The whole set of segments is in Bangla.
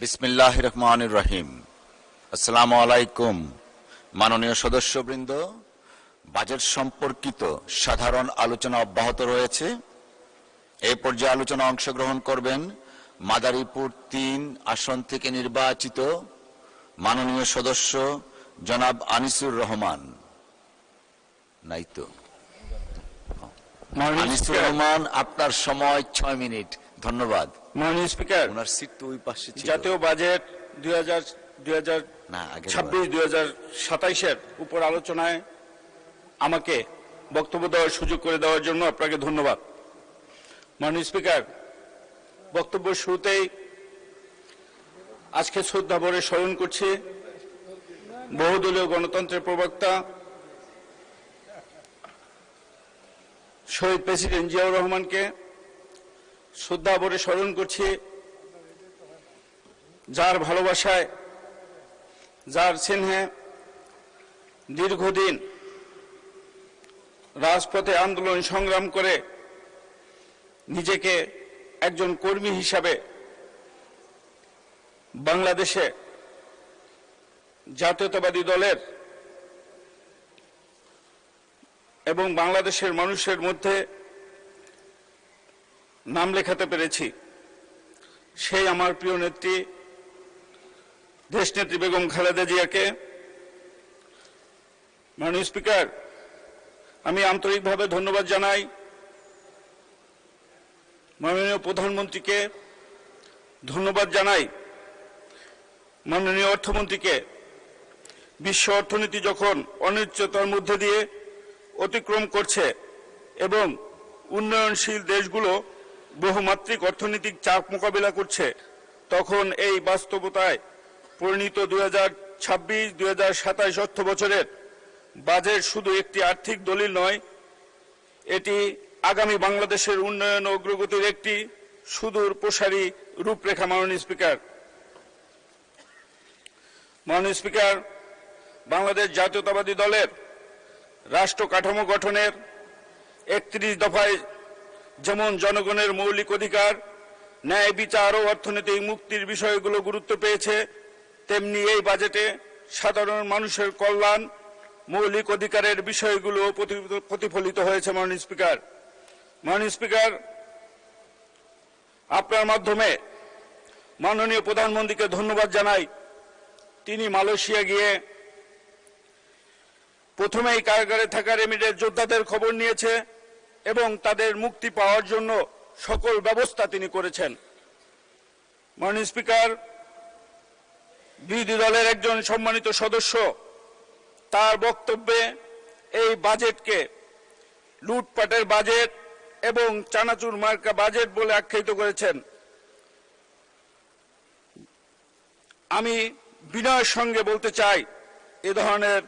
বিসমিল্লাহির রহমানির রহিম। আসসালামু আলাইকুম। মাননীয় সদস্যবৃন্দ, বাজেট সম্পর্কিত সাধারণ আলোচনা অব্যাহত রয়েছে। এই পর্যায়ে আলোচনা অংশগ্রহণ করবেন মাদারীপুর ৩ আসন থেকে নির্বাচিত মাননীয় সদস্য জনাব আনিসুর রহমান। নাই তো আনিসুর রহমান, আপনার সময় ৬ মিনিট। ধন্যবাদ। মাননীয় স্পিকার, ওনার সিট তো ওই পাশে ছিল। জাতীয় বাজেট 2026-2027 উপর আলোচনায় আমাকে বক্তব্য দেওয়ার সুযোগ করে দেওয়ার জন্য আপনাকে ধন্যবাদ। মাননীয় স্পিকার, বক্তব্য শুরুতেই আজকে শ্রদ্ধা ভরে স্মরণ করছি বহুদলীয় গণতন্ত্রের প্রবক্তা শহীদ প্রেসিডেন্ট জিয়াউর রহমানকে। শ্রদ্ধা ভরে স্মরণ করছি যার ভালোবাসায়, যার স্নেহে দীর্ঘদিন রাজপথে আন্দোলন সংগ্রাম করে নিজেকে একজন কর্মী হিসাবে বাংলাদেশে জাতীয়তাবাদী দলের এবং বাংলাদেশের মানুষের মধ্যে নাম লেখাতে পেরেছি। সেই আমার প্রিয় নেত্রী দেশনেত্রী বেগম খালেদা জিয়াকে। মাননীয় স্পিকার, আমি আন্তরিকভাবে ধন্যবাদ জানাই মাননীয় প্রধানমন্ত্রীকে, ধন্যবাদ জানাই মাননীয় অর্থমন্ত্রীকে। বিশ্ব অর্থনীতি যখন অনিশ্চয়তার মধ্যে দিয়ে অতিক্রম করছে এবং উন্নয়নশীল দেশগুলো বহুমাত্রিক অর্থনৈতিক চাপ মোকাবিলা করছে, তখন এই বাস্তবতায় পরিণত 2026-2027 অর্থ বছরের বাজেট শুধু একটি আর্থিক দলিল নয়, এটি আগামী বাংলাদেশের উন্নয়ন ও অগ্রগতির একটি সুদূর প্রসারী রূপরেখা। মাননীয় স্পিকার, মাননীয় স্পিকার, বাংলাদেশ জাতীয়তাবাদী দলের রাষ্ট্র কাঠামো গঠনের 31 দফায় যেমন জনগণের মৌলিক অধিকার, ন্যায় বিচার ও অর্থনৈতিক মুক্তির বিষয়গুলো গুরুত্ব পেয়েছে, তেমনি এই বাজেটে সাধারণ মানুষের কল্যাণ, মৌলিক অধিকারের বিষয়গুলো প্রতিফলিত হয়েছে। মাননীয় স্পিকার, মাননীয় স্পিকার, আপনার মাধ্যমে মাননীয় প্রধানমন্ত্রীকে ধন্যবাদ জানাই। তিনি মালয়েশিয়া গিয়ে প্রথমেই কারাগারে থাকা রেমিটেন্স যোদ্ধাদের খবর নিয়েছে এবং তাদের মুক্তি পাওয়ার জন্য সকল ব্যবস্থা তিনি করেছেন। মাননীয় স্পিকার, বিরোধী দলের একজন সম্মানিত সদস্য তার বক্তব্যে এই বাজেটকে লুটপাটের বাজেট এবং চানাচুর মার্কা বাজেট বলে আখ্যায়িত করেছেন। আমি বিনয়ের সঙ্গে বলতে চাই, এ ধরনের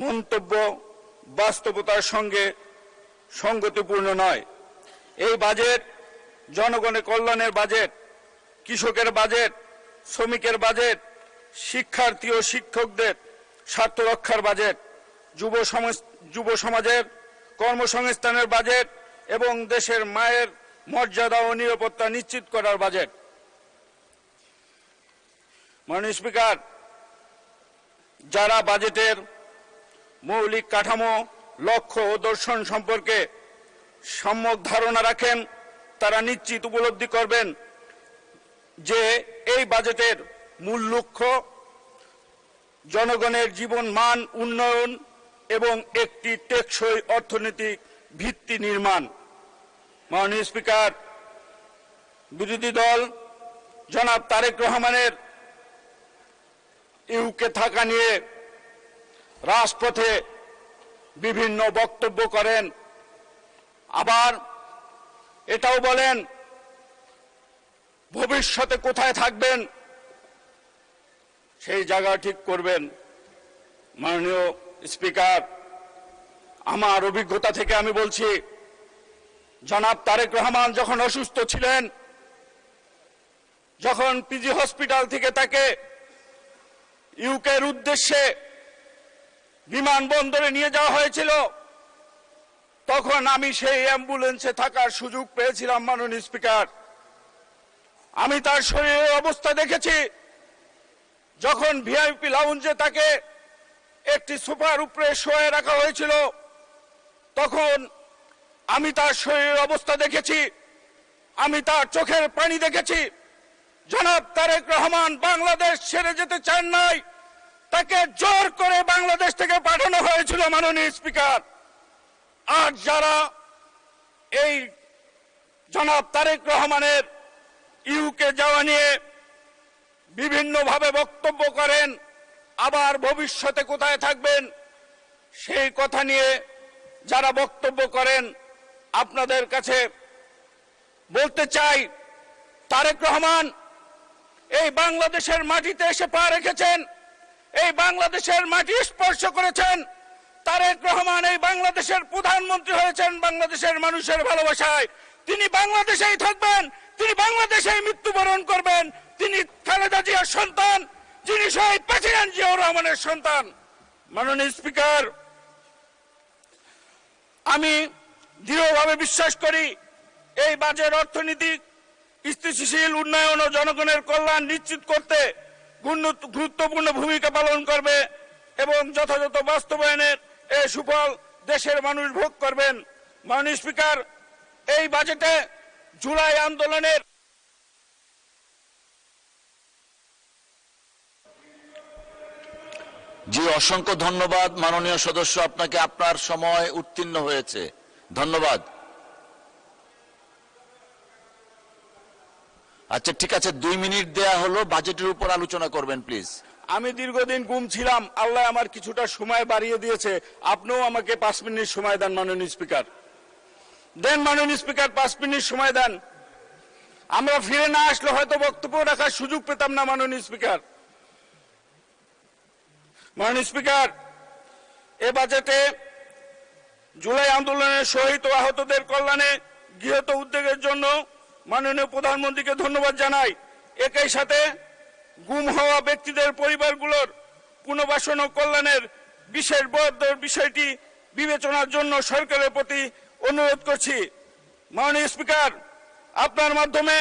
মন্তব্য বাস্তবতার সঙ্গে সঙ্গতিপূর্ণ নয়। এই বাজেট জনগণের কল্যাণের বাজেট, কৃষকের বাজেট, শ্রমিকের বাজেট, শিক্ষার্থী ও শিক্ষকদের স্বার্থ রক্ষার বাজেট, যুব সমাজের কর্মসংস্থানের বাজেট এবং দেশের মায়ের মর্যাদা ও নিরাপত্তা নিশ্চিত করার বাজেট। মাননীয় স্পিকার, যারা বাজেটের মৌলিক কাঠামো, লক্ষ্য ও দর্শন সম্পর্কে সম্যক ধারণা রাখেন, তারা নিশ্চিত উপলব্ধি করবেন যে এই বাজেটের মূল লক্ষ্য জনগণের জীবন মান উন্নয়ন এবং একটি টেকসই অর্থনৈতিক ভিত্তি নির্মাণ। মাননীয় স্পিকার, বিরোধী দল জনাব তারেক রহমানের ইউকে থাকা নিয়ে রাজপথে বিভিন্ন বক্তব্য করেন, আবার এটাও বলেন ভবিষ্যতে কোথায় থাকবেন সেই জায়গা ঠিক করবেন। মাননীয় স্পিকার, আমার অভিজ্ঞতা থেকে আমি বলছি, জনাব তারেক রহমান যখন অসুস্থ ছিলেন, যখন পিজি হসপিটাল থেকে তাকে ইউকের উদ্দেশ্যে বিমানবন্দরে নিয়ে যাওয়া হয়েছিল, তখন আমি সেই অ্যাম্বুলেন্সে থাকার সুযোগ পেয়েছিলাম। মাননীয় স্পিকার, আমি তার শরীরের অবস্থা দেখেছি। যখন ভিআইপি লাউঞ্জে তাকে একটি সোফার উপরে শোয়ে রাখা হয়েছিল, তখন আমি তার শরীরের অবস্থা দেখেছি, আমি তার চোখের পানি দেখেছি। জনাব তারেক রহমান বাংলাদেশ ছেড়ে যেতে চান নাই, তাকে জোর করে বাংলাদেশ থেকে পাঠানো হয়েছিল মাননীয় স্পিকার। আর যারা এই জনাব তারেক রহমানের ইউকে যাওয়া নিয়ে বিভিন্নভাবে বক্তব্য করেন, আবার ভবিষ্যতে কোথায় থাকবেন সেই কথা নিয়ে যারা বক্তব্য করেন, আপনাদের কাছে বলতে চাই, তারেক রহমান এই বাংলাদেশের মাটিতে এসে পা রেখেছেন, এই বাংলাদেশের মাটি স্পর্শ করেছেন। তারেক রহমান এই বাংলাদেশের প্রধানমন্ত্রী হয়েছেন বাংলাদেশের মানুষের ভালোবাসায়। তিনি বাংলাদেশেই থাকবেন, তিনি বাংলাদেশেই মৃত্যুবরণ করবেন। তিনি খালেদা জিয়ার সন্তান, যিনি শহীদ প্রেসিডেন্ট জিয়াউর রহমানের সন্তান। মাননীয় স্পিকার, আমি দৃঢ়ভাবে বিশ্বাস করি এই বাজেট অর্থনৈতিক স্থিতিশীল উন্নয়ন ও জনগণের কল্যাণ নিশ্চিত করতে গুরুত্বপূর্ণ ভূমিকা পালন করবে এবং যথাযথ বাস্তবায়নের এই সুফল দেশের মানুষ ভোগ করবেন। মাননীয় স্পিকার, এই বাজেটে জুলাই আন্দোলনের জি, অসংখ্য ধন্যবাদ মাননীয় সদস্য, আপনাকে আপনার সময় উত্তীর্ণ হয়েছে, ধন্যবাদ। আচ্ছা ঠিক আছে, 2 মিনিট দেয়া হলো, বাজেটের উপর আলোচনা করবেন প্লিজ। আমি দীর্ঘদিন গুম ছিলাম, আল্লাহ আমার কিছুটা সময় বাড়িয়ে দিয়েছে। আপনিও আমাকে 5 মিনিট সময় দেন মাননীয় স্পিকার, দেন মাননীয় স্পিকার, 5 মিনিট সময় দেন। আমরা ফিরে না আসলে হয়তো বক্তব্য রাখার সুযোগ পেতাম না মাননীয় স্পিকার। মাননীয় স্পিকার, এ বাজেটে জুলাই আন্দোলনের শহীদ ও আহতদের কল্যাণে গৃহীত উদ্যোগের জন্য মাননীয় প্রধানমন্ত্রীকে ধন্যবাদ জানাই। একই সাথে গুম হওয়া ব্যক্তিদের পরিবারগুলোর পুনর্বাসন ও কল্যাণের বিশেষ বরাদ্দের বিষয়টি বিবেচনার জন্য সরকারের প্রতি অনুরোধ করছি। মাননীয় স্পিকার, আপনার মাধ্যমে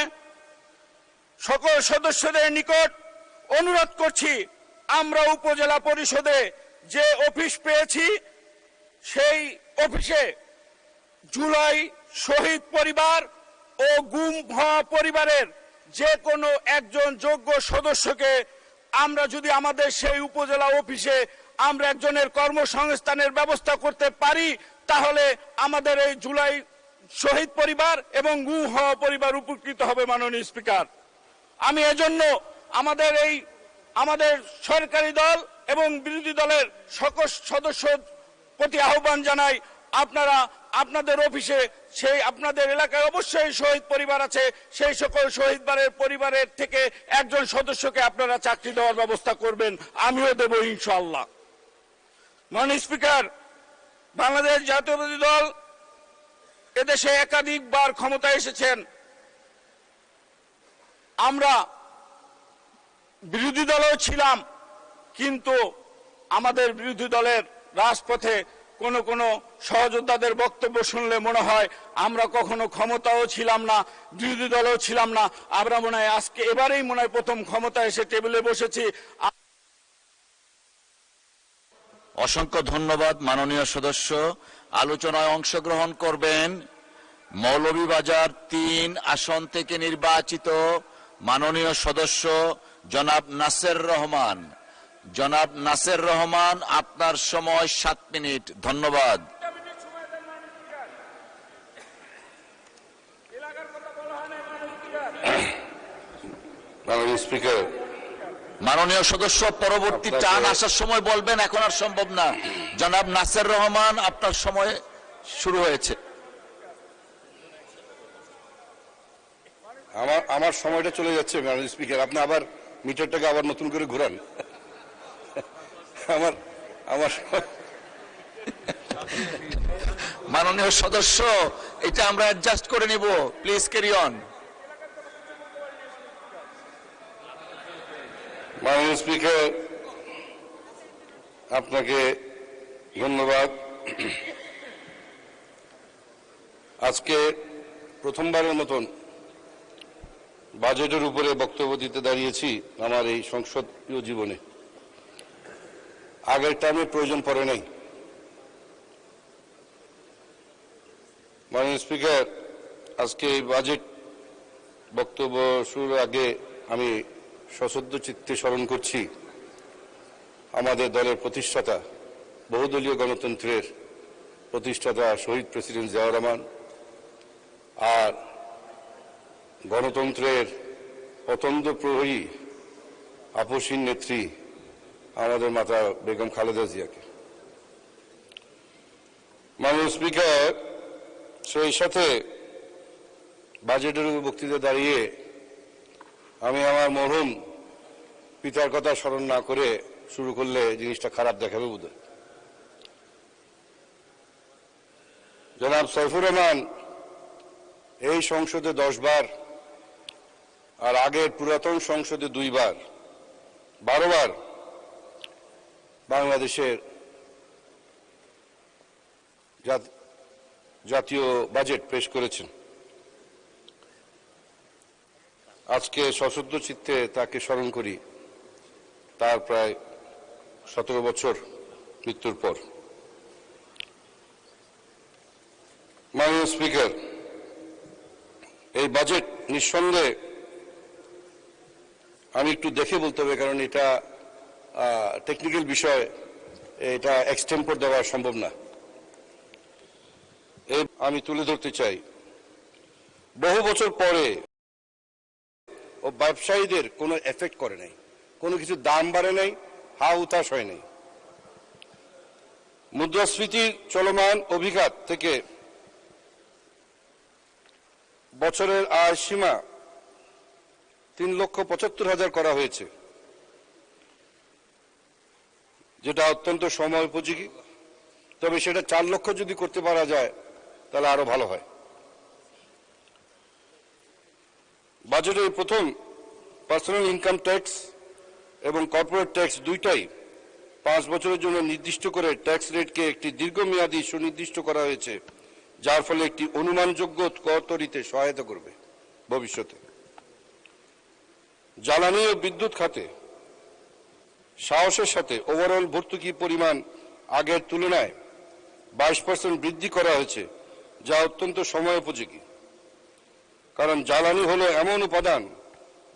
সকল সদস্যদের নিকট অনুরোধ করছি, আমরা উপজেলা পরিষদে যে অফিস পেয়েছি সেই অফিসে জুলাই শহীদ পরিবার ও গুম হওয়া পরিবারের যে কোনো একজন যোগ্য সদস্যকে আমরা যদি আমাদের সেই উপজেলা অফিসে আমরা একজনের কর্মসংস্থানের ব্যবস্থা করতে পারি, তাহলে আমাদের এই জুলাই শহীদ পরিবার এবং গুম হওয়া পরিবার উপকৃত হবে। মাননীয় স্পিকার, আমি এজন্য আমাদের সরকারি দল এবং বিরোধী দলের সকল সদস্যর প্রতি আহ্বান জানাই, আপনারা আপনাদের অফিসে সেই আপনাদের এলাকায় অবশ্যই শহীদ পরিবার আছে, সেই সকল শহীদ পরিবারের থেকে একজন সদস্যকে আপনারা চাকরি দেওয়ার ব্যবস্থা করবেন, আমিও দেব ইনশাআল্লাহ। মাননীয় স্পিকার, বাংলাদেশ জাতীয়তাবাদী দল এদেশে একাধিকবার ক্ষমতায় এসেছেন। আমরা বিরোধী দলেও ছিলাম, কিন্তু আমাদের বিরোধী দলের রাজপথে কোন সহযোদ্ধাদের বক্তব্য শুনলে মনে হয় আমরা কখনো ক্ষমতাও ছিলাম না, বিরোধী দলেও ছিলাম না। আমরা মনে হয় আজকে এবারেই মনে হয় প্রথম ক্ষমতা এসে টেবিলে বসেছি। অসংখ্য ধন্যবাদ মাননীয় সদস্য। আলোচনায় অংশগ্রহণ করবেন মৌলভীবাজার 3 আসন থেকে নির্বাচিত মাননীয় সদস্য জনাব নাসের রহমান। জনাব নাসের রহমান, আপনার সময় 7 মিনিট, ধন্যবাদ। মাননীয় স্পিকার, মাননীয় সদস্য পরবর্তী টান আসার সময় বলবেন, এখন আর সম্ভব না। জনাব নাসের রহমান, আপনার সময় শুরু হয়েছে। আমার সময়টা চলে যাচ্ছে মাননীয় স্পিকার, আপনি আবার মিটারটাকে আবার নতুন করে ঘুরান। আমার মাননীয় সদস্য, এটা আমরা অ্যাডজাস্ট করে নিব, প্লিজ ক্যারি অন। মাননীয় স্পিকার, আপনাকে ধন্যবাদ। আজকে প্রথমবারের মতন বাজেটের উপরে বক্তব্য দিতে দাঁড়িয়েছি আমার এই সংসদীয় জীবনে। আগের টার্মে প্রয়োজন পড়ে নাই। মাননীয় স্পিকার, আজকে এই বাজেট বক্তব্য শুরুর আগে আমি সশ্রদ্ধ চিত্তে স্মরণ করছি আমাদের দলের প্রতিষ্ঠাতা, বহুদলীয় গণতন্ত্রের প্রতিষ্ঠাতা শহীদ প্রেসিডেন্ট জিয়াউর রহমান, আর গণতন্ত্রের অতন্দ্র প্রহরী আপসীন নেত্রী আমাদের মাতা বেগম খালেদা জিয়াকে। মাননীয় স্পিকার, সেই সাথে বাজেটের উপর বক্তৃতা দাঁড়িয়ে আমি আমার মরহুম পিতার কথা স্মরণ না করে শুরু করলে জিনিসটা খারাপ দেখাবে বোধহয়। জনাব সাইফুর রহমান এই সংসদে 10 বার আর আগের পুরাতন সংসদে 2 বার 12 বার বাংলাদেশের জাতীয় বাজেট পেশ করেছেন। আজকে সশ্রদ্ধ চিত্তে তাকে স্মরণ করি তার প্রায় 17 বছর মৃত্যুর পর। মাননীয় স্পিকার, এই বাজেট নিঃসন্দেহে আমি একটু দেখে বলতে হবে, কারণ এটা টেকনিক্যাল বিষয়, এটা এক্সটেম্পোর দেওয়া সম্ভব না। আমি তুলে ধরতে চাই, বহু বছর পরে ও ব্যবসায়ীদের কোনো এফেক্ট করে নাই, কোনো কিছু দাম বাড়ে নাই, হা উতাস হয় নাই। মুদ্রাস্ফীতির চলমান অভিঘাত থেকে বছরের আয় সীমা 3,75,000 করা হয়েছে, যেটা অত্যন্ত সময় উপযোগী। তবে সেটা 4 লক্ষ যদি করতে পারা যায় তাহলে আরো ভালো হয়। বাজেটের প্রথম পার্সোনাল ইনকাম ট্যাক্স এবং কর্পোরেট ট্যাক্স দুইটাই 5 বছরের জন্য নির্দিষ্ট করে ট্যাক্স রেটকে একটি দীর্ঘমেয়াদী সুনির্দিষ্ট করা হয়েছে, যার ফলে একটি অনুমানযোগ্য কর তৈরিতে সহায়তা করবে ভবিষ্যতে। জ্বালানি ও বিদ্যুৎ খাতে সাহসের সাথে ওভারঅল ভর্তুকি পরিমাণ আগের তুলনায় 22% বৃদ্ধি করা হয়েছে, যা অত্যন্ত সময় উপযোগী। কারণ জ্বালানি হলো এমন উপাদান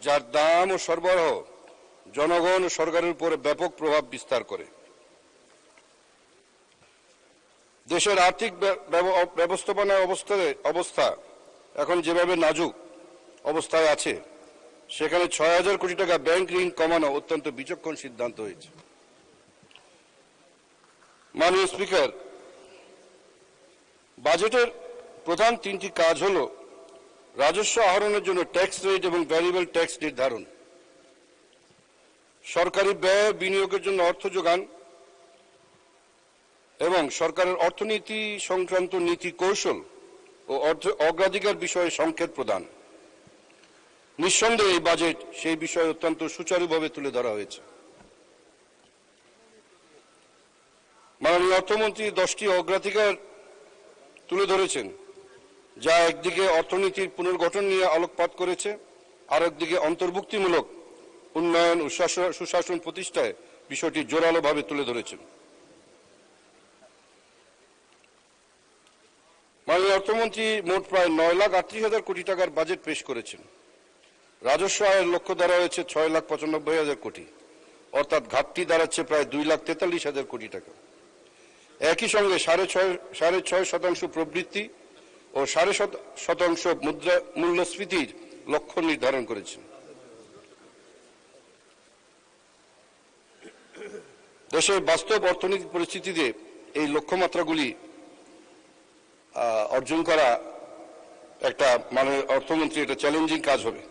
যার দাম ও সরবরাহ জনগণ ও সরকারের উপর ব্যাপক প্রভাব বিস্তার করে। দেশের আর্থিক ব্যবস্থাপনার অবস্থা এখন যেভাবে নাজুক অবস্থায় আছে, সেখানে 6,000 কোটি টাকা ব্যাংক ঋণ কমানো অত্যন্ত বিচক্ষণ সিদ্ধান্ত হয়েছে। মাননীয় স্পিকার, বাজেটের প্রধান 3টি কাজ হল রাজস্ব আহরণের জন্য ট্যাক্স রেট এবং ভ্যারিয়েবল ট্যাক্স নির্ধারণ, সরকারি ব্যয় বিনিয়োগের জন্য অর্থ যোগান এবং সরকারের অর্থনীতি সংক্রান্ত নীতি কৌশল ও অগ্রাধিকার বিষয়ে সংকেত প্রদান। নিঃসন্দেহে এই বাজেট সেই বিষয়ে অত্যন্ত সুচারুভাবে তুলে ধরা হয়েছে। মাননীয় অর্থমন্ত্রী 10টি অগ্রাধিকার তুলে ধরেছেন, যা একদিকে অর্থনীতির পুনর্গঠন নিয়ে আলোকপাত করেছে, আর একদিকে অন্তর্ভুক্তিমূলক উন্নয়ন ও সুশাসন প্রতিষ্ঠায় বিষয়টি জোরালোভাবে তুলে ধরেছেন। মাননীয় অর্থমন্ত্রী মোট প্রায় 9,38,000 কোটি টাকার বাজেট পেশ করেছেন। রাজস্ব আয়ের লক্ষ্য ধরা হয়েছে 6,95,000 কোটি, অর্থাৎ ঘাটতি দাঁড়াচ্ছে প্রায় 2,43,000 কোটি টাকা। একই সঙ্গে 6.5% প্রবৃদ্ধি ও 0.5% মূল্যস্ফীতির লক্ষ্য নির্ধারণ করেছেন। দেশের বাস্তব অর্থনৈতিক পরিস্থিতিতে এই লক্ষ্যমাত্রাগুলি অর্জন করা একটা মাননীয় অর্থমন্ত্রী এটা চ্যালেঞ্জিং কাজ হবে।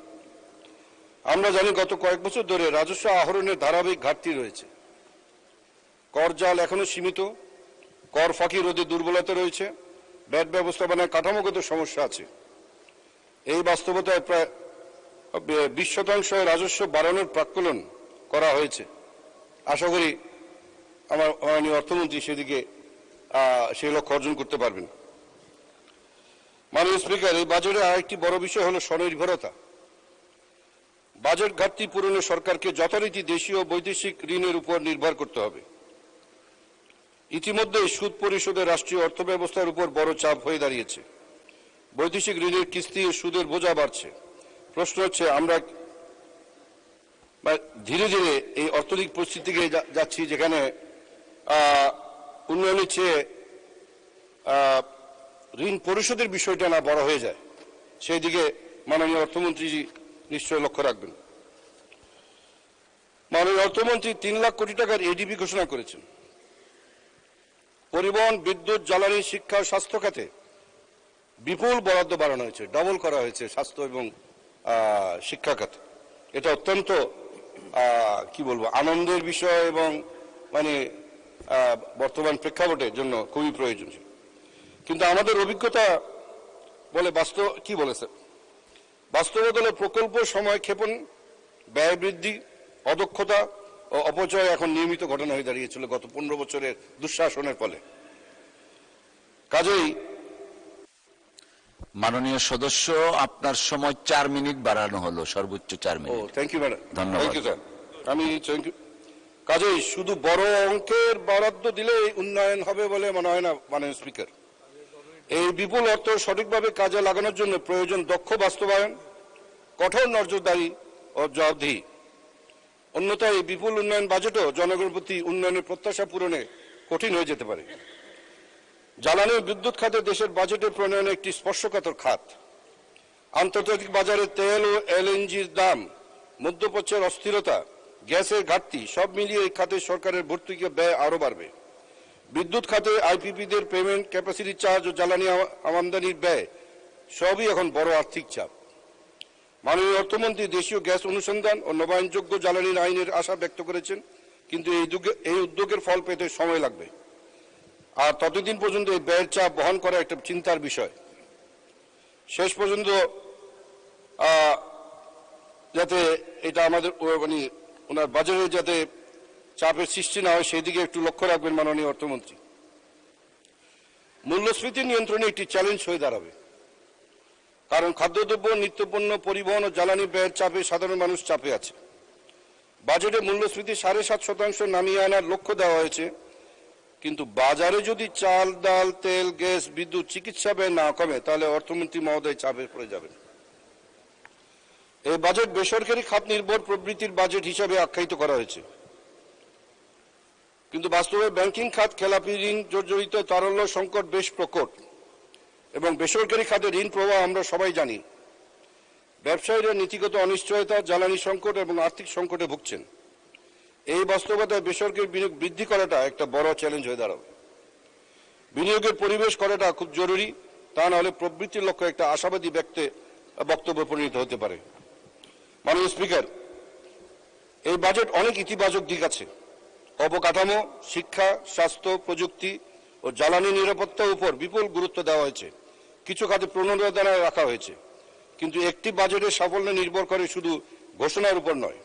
আমরা জানি গত কয়েক বছর ধরে রাজস্ব আহরণের ধারাবাহিক ঘাটতি রয়েছে। কর জাল এখনো সীমিত, কর ফাঁকি রোধে দুর্বলতা রয়েছে, ব্যাট ব্যবস্থাপনায় কাঠামোগত সমস্যা আছে। এই বাস্তবতায় প্রায় 20% রাজস্ব বাড়ানোর প্রাক্কলন করা হয়েছে। আশা করি আমার মাননীয় অর্থমন্ত্রী সেদিকে সেই লক্ষ্য অর্জন করতে পারবেন। মাননীয় স্পিকার, এই বাজেটের আরেকটি বড় বিষয় হলো স্বনির্ভরতা। বাজেট ঘাটতি পূরণে সরকারকে যথারীতি দেশীয় বৈদেশিক ঋণের উপর নির্ভর করতে হবে। ইতিমধ্যে সুদ পরিশোধের রাষ্ট্রীয় অর্থব্যবস্থার উপর বড় চাপ হয়ে দাঁড়িয়েছে। বৈদেশিক ঋণের কিস্তি ও সুদের বোঝা বাড়ছে। প্রশ্ন হচ্ছে, আমরা ধীরে ধীরে এই অর্থনৈতিক পরিস্থিতিকে যাচ্ছি যেখানে উন্নয়নের চেয়ে ঋণ পরিশোধের বিষয়টা না বড় হয়ে যায়, সেই দিকে মাননীয় অর্থমন্ত্রীজি নিশ্চয় লক্ষ্য রাখবেন। মাননীয় অর্থমন্ত্রী 3 লাখ কোটি টাকার এডিপি ঘোষণা করেছেন। পরিবহন, বিদ্যুৎ, জ্বালানি, শিক্ষা ও স্বাস্থ্য খাতে বিপুল বরাদ্দ বাড়ানো হয়েছে, ডবল করা হয়েছে স্বাস্থ্য এবং শিক্ষা খাতে। এটা অত্যন্ত কি বলবো, আনন্দের বিষয় এবং বর্তমান প্রেক্ষাপটের জন্য খুবই প্রয়োজনীয়। কিন্তু আমাদের অভিজ্ঞতা বলে বাস্তবতা হলো প্রকল্প সময় ক্ষেপণ, ব্যয় বৃদ্ধি, অদক্ষতা ও অপচয় এখন নিয়মিত ঘটনা হয়ে দাঁড়িয়েছিল গত 15 বছরের দুঃশাসনের ফলে। কাজেই মাননীয় সদস্য, আপনার সময় 4 মিনিট বাড়ানো হলো, সর্বোচ্চ 4 মিনিট। থ্যাংক ইউ ম্যাডাম, ধন্যবাদ। Thank you sir. কাজেই শুধু বড় অঙ্কের বরাদ্দ দিলে উন্নয়ন হবে বলে মনে হয় না মাননীয় স্পিকার। এই বিপুল অর্থ সঠিকভাবে কাজে লাগানোর জন্য প্রয়োজন দক্ষ বাস্তবায়ন, কঠোর নজরদারি ও জবাবদিহি। অন্যথায় এই বিপুল উন্নয়ন বাজেটও জনগণের প্রতি উন্নয়নের প্রত্যাশা পূরণে কঠিন হয়ে যেতে পারে। জ্বালানি ও বিদ্যুৎ খাতে দেশের বাজেটের প্রণয়নে একটি স্পর্শকাতর খাত। আন্তর্জাতিক বাজারে তেল ও এলএনজির দাম, মধ্যপ্রাচ্যের অস্থিরতা, গ্যাসের ঘাটতি সব মিলিয়ে এই খাতে সরকারের ভর্তুকি ব্যয় আরও বাড়বে। বিদ্যুৎ খাতে আইপিপিদের পেমেন্ট, ক্যাপাসিটি চার্জ ও জ্বালানি আমদানির ব্যয় সবই এখন বড় আর্থিক চাপ। মাননীয় অর্থমন্ত্রী দেশীয় গ্যাস অনুসন্ধান ও নবায়নযোগ্য জ্বালানির আইনের আশা ব্যক্ত করেছেন, কিন্তু এই উদ্যোগের ফল পেতে সময় লাগবে। আর ততদিন পর্যন্ত এই ব্যয়ের চাপ বহন করা একটা চিন্তার বিষয়। শেষ পর্যন্ত যাতে এটা আমাদের ওনার বাজারে যাতে চাপের সৃষ্টি না হয় সেই দিকে একটু লক্ষ্য রাখবেন মাননীয় অর্থমন্ত্রী। মূল্যস্ফীতি নিয়ন্ত্রণে একটি চ্যালেঞ্জ হয়ে দাঁড়াবে, কারণ খাদ্যদ্রব্য, নিত্যপণ্য, পরিবহন ও জ্বালানি ব্যয়ের চাপে সাধারণ মানুষ চাপে আছে। বাজেটে মূল্যস্ফীতি 7.5% নামিয়ে আনার লক্ষ্য দেওয়া হয়েছে, কিন্তু বাজারে যদি চাল, ডাল, তেল, গ্যাস, বিদ্যুৎ, চিকিৎসা ব্যয় না কমে তাহলে অর্থমন্ত্রী মহোদয় চাপে পড়ে যাবেন। এই বাজেট বেসরকারি খাত নির্ভর প্রবৃত্তির বাজেট হিসাবে আখ্যায়িত করা হয়েছে, কিন্তু বাস্তবে ব্যাংকিং খাত, খেলাপি ঋণ জর্জরিত, তারল্য সংকট বেশ প্রকট এবং বেসরকারি খাতে ঋণ প্রবাহ আমরা সবাই জানি। ব্যবসায়ীরা নীতিগত অনিশ্চয়তা, জ্বালানি সংকট এবং আর্থিক সংকটে ভুগছেন। এই বাস্তবতায় বেসরকারি বিনিয়োগ বৃদ্ধি করাটা একটা বড় চ্যালেঞ্জ হয়ে দাঁড়াবে। বিনিয়োগের পরিবেশ করাটা খুব জরুরি, তা না হলে প্রবৃত্তির লক্ষ্য একটা আশাবাদী বক্তব্যে পরিণত হতে পারে। মাননীয় স্পিকার, এই বাজেট অনেক ইতিবাচক দিক আছে। অবকাঠামো, শিক্ষা, স্বাস্থ্য, প্রযুক্তি ও জ্বালানি নিরাপত্তার উপর বিপুল গুরুত্ব দেওয়া হয়েছে। কিছু খাতে প্রণোদনায় রাখা হয়েছে, কিন্তু একটি বাজেটের সাফল্য নির্ভর করে শুধু ঘোষণার উপর নয়,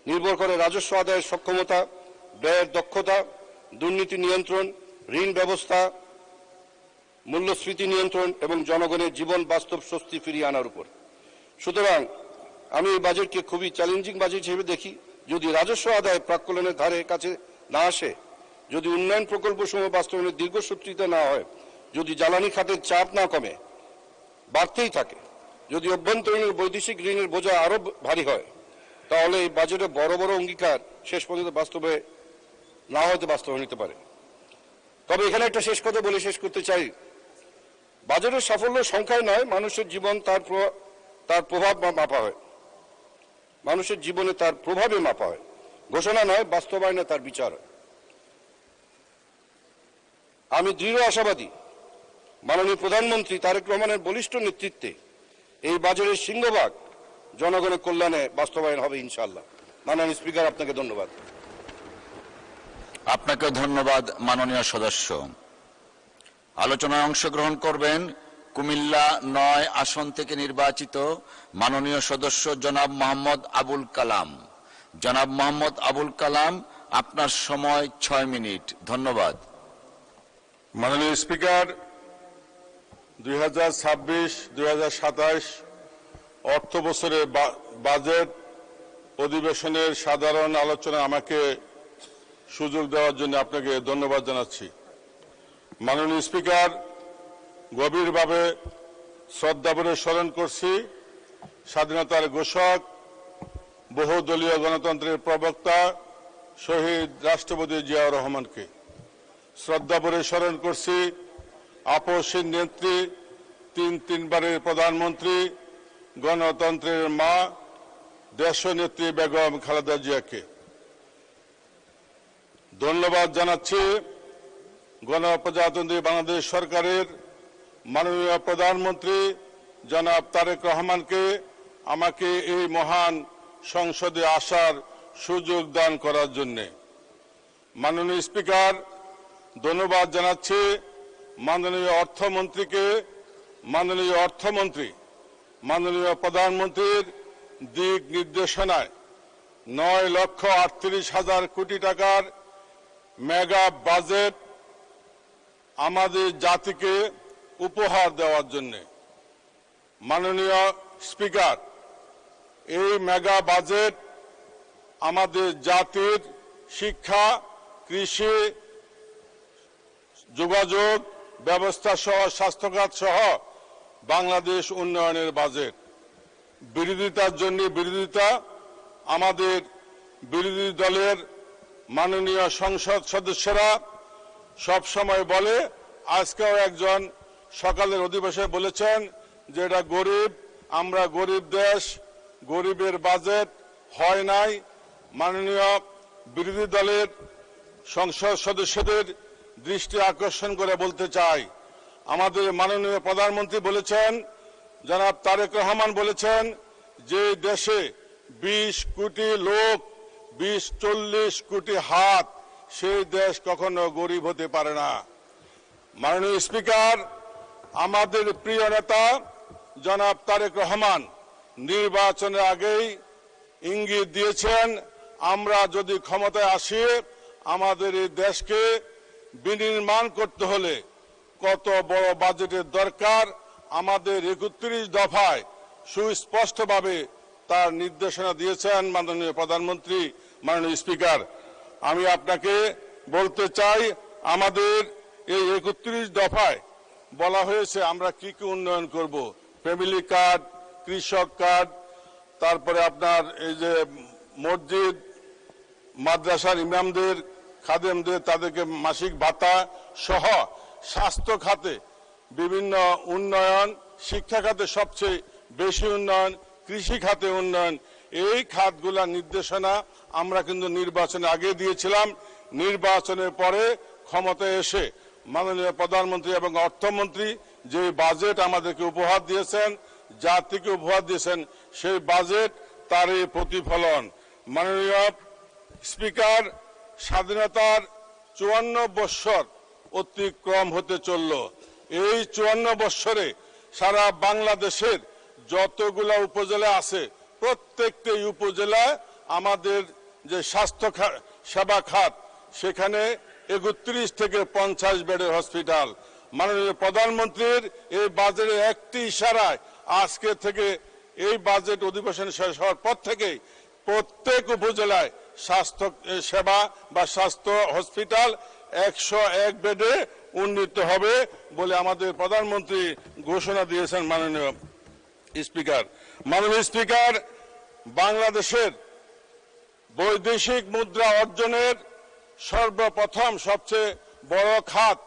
নির্ভর করে রাজস্ব আদায়ের সক্ষমতা, ব্যয়ের দক্ষতা, দুর্নীতি নিয়ন্ত্রণ, ঋণ ব্যবস্থা, মূল্যস্ফীতি নিয়ন্ত্রণ এবং জনগণের জীবন বাস্তব স্বস্তি ফিরিয়ে আনার উপর। সুতরাং আমি এই বাজেটকে খুবই চ্যালেঞ্জিং বাজেট হিসেবে দেখি। যদি রাজস্ব আদায় প্রাক্কলনের ধারে কাছে না আসে, যদি উন্নয়ন প্রকল্পসমূহ বাস্তবায়নের দীর্ঘসূত্রিতা না হয়, যদি জ্বালানি খাতের চাপ না কমে, বাড়তেই থাকে, যদি অভ্যন্তরীণ বৈদেশিক ঋণের বোঝা আরো ভারী হয়, তাহলে এই বাজেটে বড় বড় অঙ্গীকার শেষ পর্যন্ত বাস্তবায়ন হতে পারে। তবে এখানে একটা শেষ কথা বলে শেষ করতে চাই, বাজেটের সাফল্য সংখ্যায় নয়, মানুষের জীবন তার প্রভাব মাপা হয়, মানুষের জীবনে তার প্রভাবে মাপা হয়। ঘোষণা নয়, বাস্তবায়নে তার বিচার হয়। আমি দৃঢ় আশাবাদী মাননীয় প্রধানমন্ত্রী তারেক রহমানের বলিষ্ঠ নেতৃত্বে এই বাজেটের সিংহভাগ জনগণের কল্যাণে বাস্তবায়ন হবে ইনশাআল্লাহ। মাননীয় স্পিকার, আপনাকে ধন্যবাদ। আপনাকে ধন্যবাদ মাননীয় সদস্য। আলোচনায় অংশগ্রহণ করবেন কুমিল্লা 9 আসন থেকে নির্বাচিত মাননীয় সদস্য জনাব মোহাম্মদ আবুল কালাম। জনাব মোহাম্মদ আবুল কালাম, আপনার সময় 6 মিনিট। ধন্যবাদ। মাননীয় স্পিকার, 2026-2027 অর্থ বছরের বাজেট অধিবেশনের সাধারণ আলোচনা আমাকে সুযোগ দেওয়ার জন্য আপনাকে ধন্যবাদ জানাচ্ছি। মাননীয় স্পিকার, গভীরভাবে শ্রদ্ধাভরে স্মরণ করছি স্বাধীনতার ঘোষক, বহুদলীয় গণতন্ত্রের প্রবক্তা শহীদ রাষ্ট্রপতি জিয়াউর রহমানকে। শ্রদ্ধাভরে স্মরণ করছি আপসহীন নেত্রী, তিনবারের প্রধানমন্ত্রী, গণতন্ত্রের মা, দেশনেত্রী বেগম খালেদা জিয়াকে। ধন্যবাদ জানাচ্ছি গণপ্রজাতন্ত্রী বাংলাদেশ সরকারের মাননীয় প্রধানমন্ত্রী জনাব তারেক রহমানকে আমাকে এই মহান সংসদে আসার সুযোগ দান করার জন্য। মাননীয় স্পিকার, ধন্যবাদ জানাচ্ছি মাননীয় অর্থমন্ত্রীকে। মাননীয় অর্থমন্ত্রী মাননীয় প্রধানমন্ত্রীর দিক নির্দেশনায় 9,38,000 কোটি টাকার মেগা বাজেট আমাদের জাতিকে উপহার দেওয়ার জন্য। মাননীয় স্পিকার, এই মেগা বাজেট আমাদের জাতির শিক্ষা, কৃষি, যোগাযোগ ব্যবস্থা সহ, স্বাস্থ্যখাত সহ বাংলাদেশ উন্নয়নের বাজেট। বিরোধিতার জন্য বিরোধিতা, আমাদের বিরোধী দলের মাননীয় সংসদ সদস্যরা সব সময় বলে, আজকেও একজন সকালের অধিবেশনে বলেছেন যে এটা গরিব, আমরা গরিব দেশ, গরিবের বাজেট হয় নাই। মাননীয় বিরোধী দলের সংসদ সদস্যদের দৃষ্টি আকর্ষণ করে বলতে চাই, আমাদের মাননীয় প্রধানমন্ত্রী বলেছেন, জনাব তারেক রহমান বলেছেন যে দেশে 20 কোটি লোক, 20-40 কোটি হাত, সেই দেশ কখনো গরিব হতে পারে না। মাননীয় স্পিকার, আমাদের প্রিয় নেতা জনাব তারেক রহমান নির্বাচনের আগেই ইঙ্গিত দিয়েছেন, আমরা যদি ক্ষমতায় আসি আমাদের এই দেশকে বিনির্মাণ করতে হলে কত বড় বাজেটের দরকার, আমাদের 31 দফায় সুস্পষ্টভাবে তার নির্দেশনা দিয়েছেন মাননীয় প্রধানমন্ত্রী। মাননীয় স্পিকার, আমি আপনাকে বলতে চাই, আমাদের এই 31 দফায় বলা হয়েছে আমরা কি কি উন্নয়ন করব। ফ্যামিলি কার্ড, কৃষক কার্ড, তারপরে আপনার এই যে মসজিদ, মাদ্রাসার ইমামদের, খাদেমদের তাদেরকে মাসিক ভাতা সহ স্বাস্থ্য খাতে বিভিন্ন উন্নয়ন, শিক্ষা খাতে সবচেয়ে বেশি উন্নয়ন, কৃষি খাতে উন্নয়ন, এই খাতগুলা নির্দেশনা আমরা কিন্তু নির্বাচনে আগে দিয়েছিলাম। নির্বাচনের পরে ক্ষমতায় এসে মাননীয় প্রধানমন্ত্রী এবং অর্থমন্ত্রী যে বাজেট আমাদেরকে উপহার দিয়েছেন, জাতিকে উপহার দিয়েছেন, সেই বাজেট তারই প্রতিফলন। মাননীয় স্পিকার, স্বাধীনতার 54 বৎসর অতিক্রম হতে চলল। এই 54 বৎসরে সারা বাংলাদেশের যতগুলা উপজেলা আছে প্রত্যেকটি উপজেলায় আমাদের যে স্বাস্থ্য সেবা খাত, সেখানে 31 থেকে 50 বেডের হসপিটাল। মাননীয় প্রধানমন্ত্রীর এই বাজেটের একটি ইশারায় আজকে থেকে এই বাজেট অধিবেশন শেষ হওয়ার পর থেকেই প্রত্যেক উপজেলায় স্বাস্থ্য সেবা বা স্বাস্থ্য হসপিটাল 101 বেডে উন্নীত হবে বলে আমাদের প্রধানমন্ত্রী ঘোষণা দিয়েছেন। মাননীয় স্পিকার, মাননীয় স্পিকার, বাংলাদেশের বৈদেশিক মুদ্রা অর্জনের সর্বপ্রথম সবচেয়ে বড় খাত,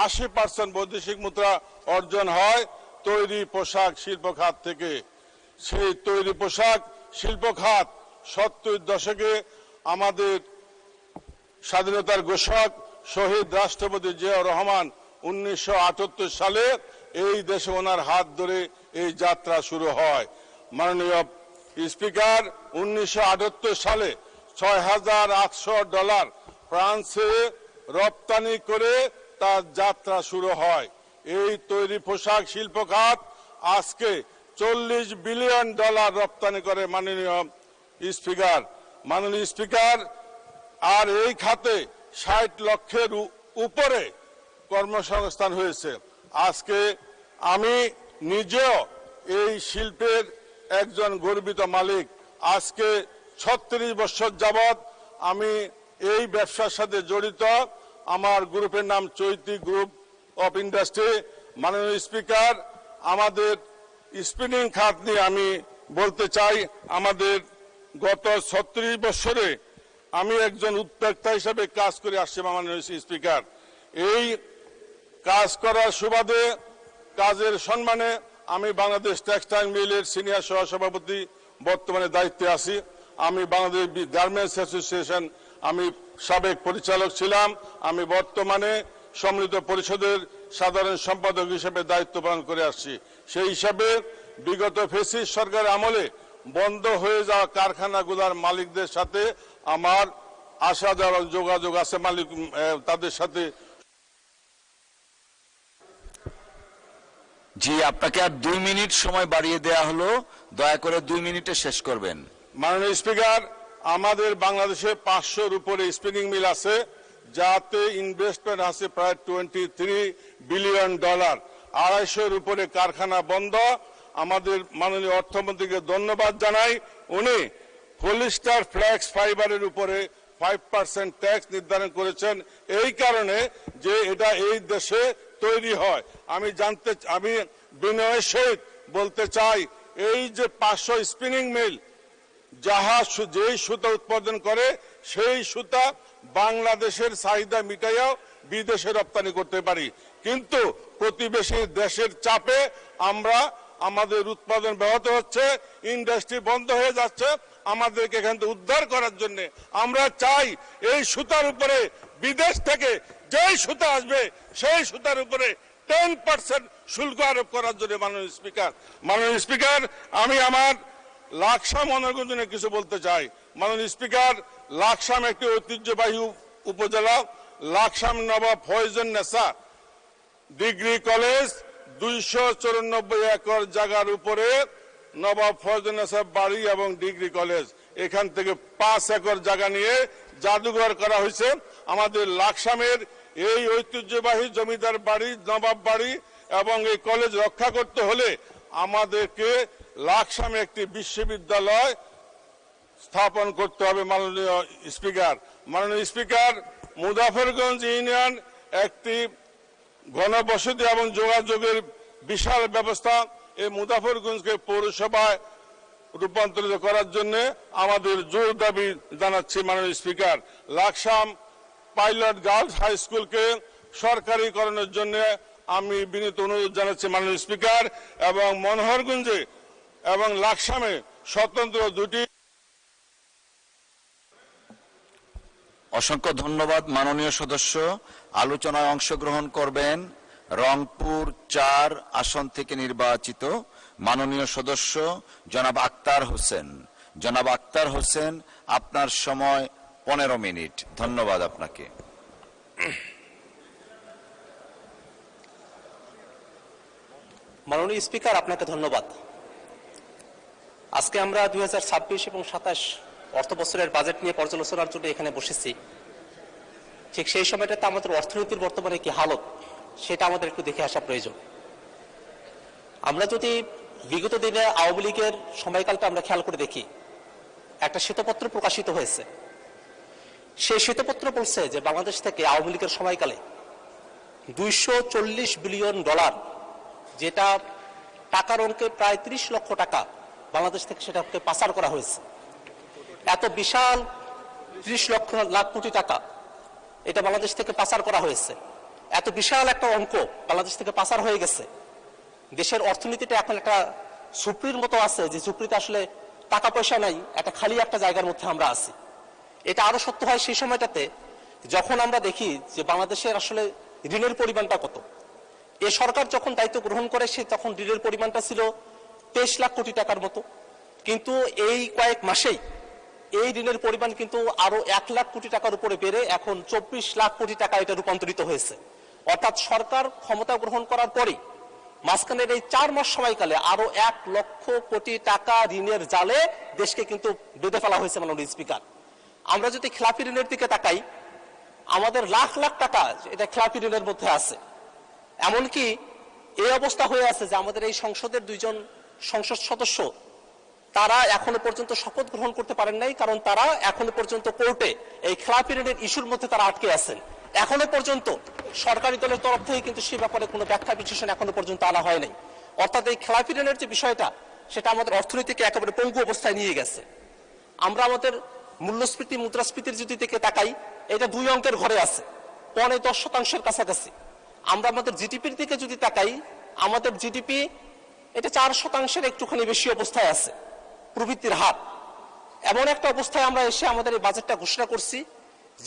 80% বৈদেশিক মুদ্রা অর্জন হয় তৈরি পোশাক শিল্প খাত থেকে। সেই তৈরি পোশাক শিল্প খাত 70 দশকে আমাদের স্বাধীনতার ঘোষক শহীদ রাষ্ট্রপতি জিয়াউর রহমান 1978 সালে এই দেশে ওনার হাত ধরে এই যাত্রা শুরু হয়। মাননীয় স্পিকার, 1978 সালে $6,800 ফ্রান্সে রপ্তানি করে তার যাত্রা শুরু হয়। এই তৈরি পোশাক শিল্প খাত আজকে $40 বিলিয়ন রপ্তানি করে। মাননীয় স্পিকার, মাননীয় স্পিকার, আর এই খাতে 60 লক্ষের উপরে কর্মসংস্থান হয়েছে। আজকে আমি নিজেও এই শিল্পের একজন গর্বিত মালিক। আজকে 36 বছর যাবৎ আমি এই ব্যবসার সাথে জড়িত। আমার গ্রুপের নাম চৈতি গ্রুপ অফ ইন্ডাস্ট্রি। মাননীয় স্পিকার, আমাদের স্পিনিং খাত নিয়ে আমি বলতে চাই, আমাদের গত 36 বছরে আমি একজন উদ্যোক্তা হিসেবে কাজ করে আসছি। মাননীয় স্পিকার, এই কাজ করার সুবাদে, কাজের সম্মানে আমি বাংলাদেশ টেক্সটাইল মিলের সিনিয়র সহসভাপতি বর্তমানে দায়িত্বে আছি। আমি বাংলাদেশ গার্মেন্টস অ্যাসোসিয়েশন আমি সাবেক পরিচালক ছিলাম। আমি বর্তমানে সম্মিলিত পরিষদের সাধারণ সম্পাদক হিসেবে দায়িত্ব পালন করে আসছি। সেই হিসাবে বিগত ফ্যাসিস্ট সরকারের আমলে বন্ধ হয়ে যাওয়া কারখানাগুলোর মালিকদের সাথে আমার আসা যাওয়ার যোগাযোগ আছে। মালিক তাদের সাথে। জি, আপনাকে আর 2 মিনিট সময় বাড়িয়ে দেয়া হলো, দয়া করে 2 মিনিটে শেষ করবেন। মাননীয় স্পিকার, আমাদের বাংলাদেশে 500-র উপরে স্পিনিং মিল আছে, যাতে ইনভেস্টমেন্ট আছে প্রায় $23 বিলিয়ন। 250-র উপরে কারখানা বন্ধ। আমাদের মাননীয় অর্থমন্ত্রীকে ধন্যবাদ জানাই, উনি পলিস্টার ফ্লেক্স ফাইবারের উপরে 5% ট্যাক্স নির্ধারণ করেছেন, এই কারণে যে এটা এই দেশে তৈরি হয়। আমি বিনয়ের সহিত বলতে চাই, এই যে 500 স্পিনিং মিল যেই সুতা উৎপাদন করে, সেই সুতা বাংলাদেশের চাহিদা মিটাইয়াও বিদেশে রপ্তানি করতে পারি, কিন্তু প্রতিবেশী দেশের চাপে আমাদের উৎপাদন ব্যাহত হচ্ছে, ইন্ডাস্ট্রি বন্ধ হয়ে যাচ্ছে। আমাদেরকে এখান থেকে উদ্ধার করার জন্য আমরা চাই এই সুতার উপরে বিদেশ থেকে যেই সুতা আসবে সেই সুতার উপরে 10% শুল্ক আরোপ করার জন্য। মাননীয় স্পিকার, আমি আমার লাকসাম অনগঞ্জনে কিছু বলতে চাই। মাননীয় স্পিকার, লাকসাম একটি ঐতিহ্যবাহী উপজেলা। লাকসাম নবাব ফয়জুন্নেসা ডিগ্রি কলেজ 294 একর জায়গার উপরে নবাব ফয়জুন্নেসা বাড়ি এবং ডিগ্রি কলেজ, এখান থেকে 5 একর জায়গা নিয়ে জাদুঘর করা হয়েছে। আমাদের লাকসামের এই ঐতিহ্যবাহী জমিদার বাড়ি, নবাব বাড়ি এবং এই কলেজ রক্ষা করতে হলে আমাদেরকে লাকসামে একটি বিশ্ববিদ্যালয় স্থাপন করতে হবে। মাননীয় স্পিকার, মুজাফরগঞ্জ ইউনিয়ন একটি ঘনবসতি এবং যোগাযোগের বিশাল ব্যবস্থা। এই মুজাফরগঞ্জকে পৌরসভায় রূপান্তরিত করার জন্য আমাদের জোর দাবি জানাচ্ছি। মাননীয় speaker, Laksham pilot girls high স্কুলকে সরকারিকরণের জন্য আমি বিনীত অনুরোধ জানাচ্ছি। মাননীয় স্পিকার, এবং মনোহরগঞ্জে এবং লাকসামে স্বতন্ত্র 2টি। অসংখ্য ধন্যবাদ মাননীয় সদস্য। আলোচনায় অংশগ্রহণ করবেন রংপুর 4 আসন থেকে নির্বাচিত মাননীয় সদস্য জনাব আক্তার হোসেন। জনাব আক্তার হোসেন, আপনার সময় 15 মিনিট। ধন্যবাদ আপনাকে। মাননীয় স্পিকার, আপনাকে ধন্যবাদ। আজকে আমরা 2026 এবং 27 অর্থ বছরের বাজেট নিয়ে পর্যালোচনার জন্য এখানে বসেছি। ঠিক সেই সময়টাতে আমাদের অর্থনীতির বর্তমানে কি হালত, সেটা আমাদের একটু দেখে আসা প্রয়োজন। আমরা যদি বিগত দিনে আওয়ামী লীগের সময়কালটা আমরা খেয়াল করে দেখি, একটা শ্বেতপত্র প্রকাশিত হয়েছে। সেই শ্বেতপত্র বলছে যে বাংলাদেশ থেকে আওয়ামী লীগের সময়কালে $240 বিলিয়ন, যেটা টাকার অঙ্কে প্রায় 30 লক্ষ টাকা বাংলাদেশ থেকে সেটাকে পাচার করা হয়েছে। এত বিশাল 30 লাখ কোটি টাকা এটা বাংলাদেশ থেকে পাচার করা হয়েছে। এত বিশাল একটা অঙ্ক বাংলাদেশ থেকে পাচার হয়ে গেছে। দেশের অর্থনীতিটা এখন একটা ঝুপড়ির মতো আছে, যে ঝুপড়িতে আসলে টাকা পয়সা নাই, একটা খালি একটা জায়গার মধ্যে আমরা আছি। এটা আরো সত্য হয় সেই সময়টাতে যখন আমরা দেখি যে বাংলাদেশের আসলে ঋণের পরিমাণটা কত। এ সরকার যখন দায়িত্ব গ্রহণ করে সে তখন ঋণের পরিমাণটা ছিল 23 লাখ কোটি টাকার মতো, কিন্তু এই কয়েক মাসেই এই ঋণের পরিমাণ কিন্তু আরো 1 লাখ কোটি টাকার উপরে বেড়ে এখন 24 লাখ কোটি টাকা এটা রূপান্তরিত হয়েছে। অর্থাৎ সরকার ক্ষমতা গ্রহণ করার পরে মাঝখানের এই 4 মাস সময়কালে আরো 1 লক্ষ কোটি টাকা ঋণের জালে দেশকে কিন্তু বেঁধে ফেলা হয়েছে। মাননীয় স্পিকার, আমরা যদি খেলাপি ঋণের দিকে তাকাই, আমাদের লাখ লাখ টাকা এটা খেলাপি ঋণের মধ্যে আছে। এমনকি এই অবস্থা হয়ে আছে যে আমাদের এই সংসদের 2 জন সংসদ সদস্য তারা এখনো পর্যন্ত শপথ গ্রহণ করতে পারেন নাই, কারণ তারা এখনো পর্যন্ত কোর্টে এই খেলাপি ঋণের ইস্যুর মধ্যে তারা আটকে আছেন। এখনো পর্যন্ত সরকারি দলের তরফ থেকে কিন্তু সে ব্যাপারে কোনো ব্যাখ্যা বিশ্লেষণ এখনো পর্যন্ত আনা হয় নাই। অর্থাৎ এই খেলাপি ঋণের যে বিষয়টা, সেটা আমাদের অর্থনীতিকে একেবারে পঙ্গু অবস্থায় নিয়ে গেছে। আমরা আমাদের মূল্যস্ফীতি, মুদ্রাস্ফীতির যদি দিকে তাকাই, এটা 2 অঙ্কের ঘরে আছে, 10% কাছাকাছি। আমরা আমাদের জিডিপির দিকে যদি তাকাই, আমাদের জিডিপি এটা 4% একটুখানি বেশি অবস্থায় আছে প্রবৃদ্ধির হার। এমন একটা অবস্থায় আমরা এসে আমাদের এই বাজেটটা ঘোষণা করছি,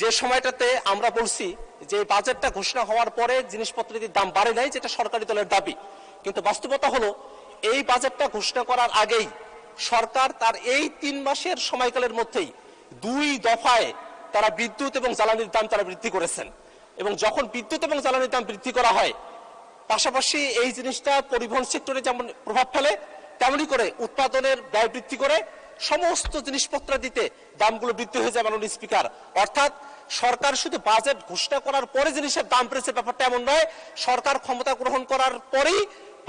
যে সময়টাতে আমরা বলছি যে এই বাজেটটা ঘোষণা হওয়ার পরে জিনিসপত্রের দাম বাড়ে নাই, যেটা সরকারি দলের দাবি। কিন্তু বাস্তবতা হলো এই বাজেটটা ঘোষণা করার আগেই সরকার তার এই 3 মাসের সময়কালের মধ্যেই 2 দফায় তারা বিদ্যুৎ এবং জ্বালানির দাম তারা বৃদ্ধি করেছেন। এবং যখন বিদ্যুৎ এবং জ্বালানির দাম বৃদ্ধি করা হয়, পাশাপাশি এই জিনিসটা পরিবহন সেক্টরে যেমন প্রভাব ফেলে, তেমনি করে উৎপাদনের ব্যয় বৃদ্ধি করে সমস্ত জিনিসপত্র দিতে দামগুলো বৃদ্ধি হয়ে যায় মাননীয় স্পিকার। অর্থাৎ সরকার শুধু বাজেট ঘোষণা করার পরে জিনিসের দাম বেড়েছে ব্যাপারটা এমন নয়, সরকার ক্ষমতা গ্রহণ করার পরেই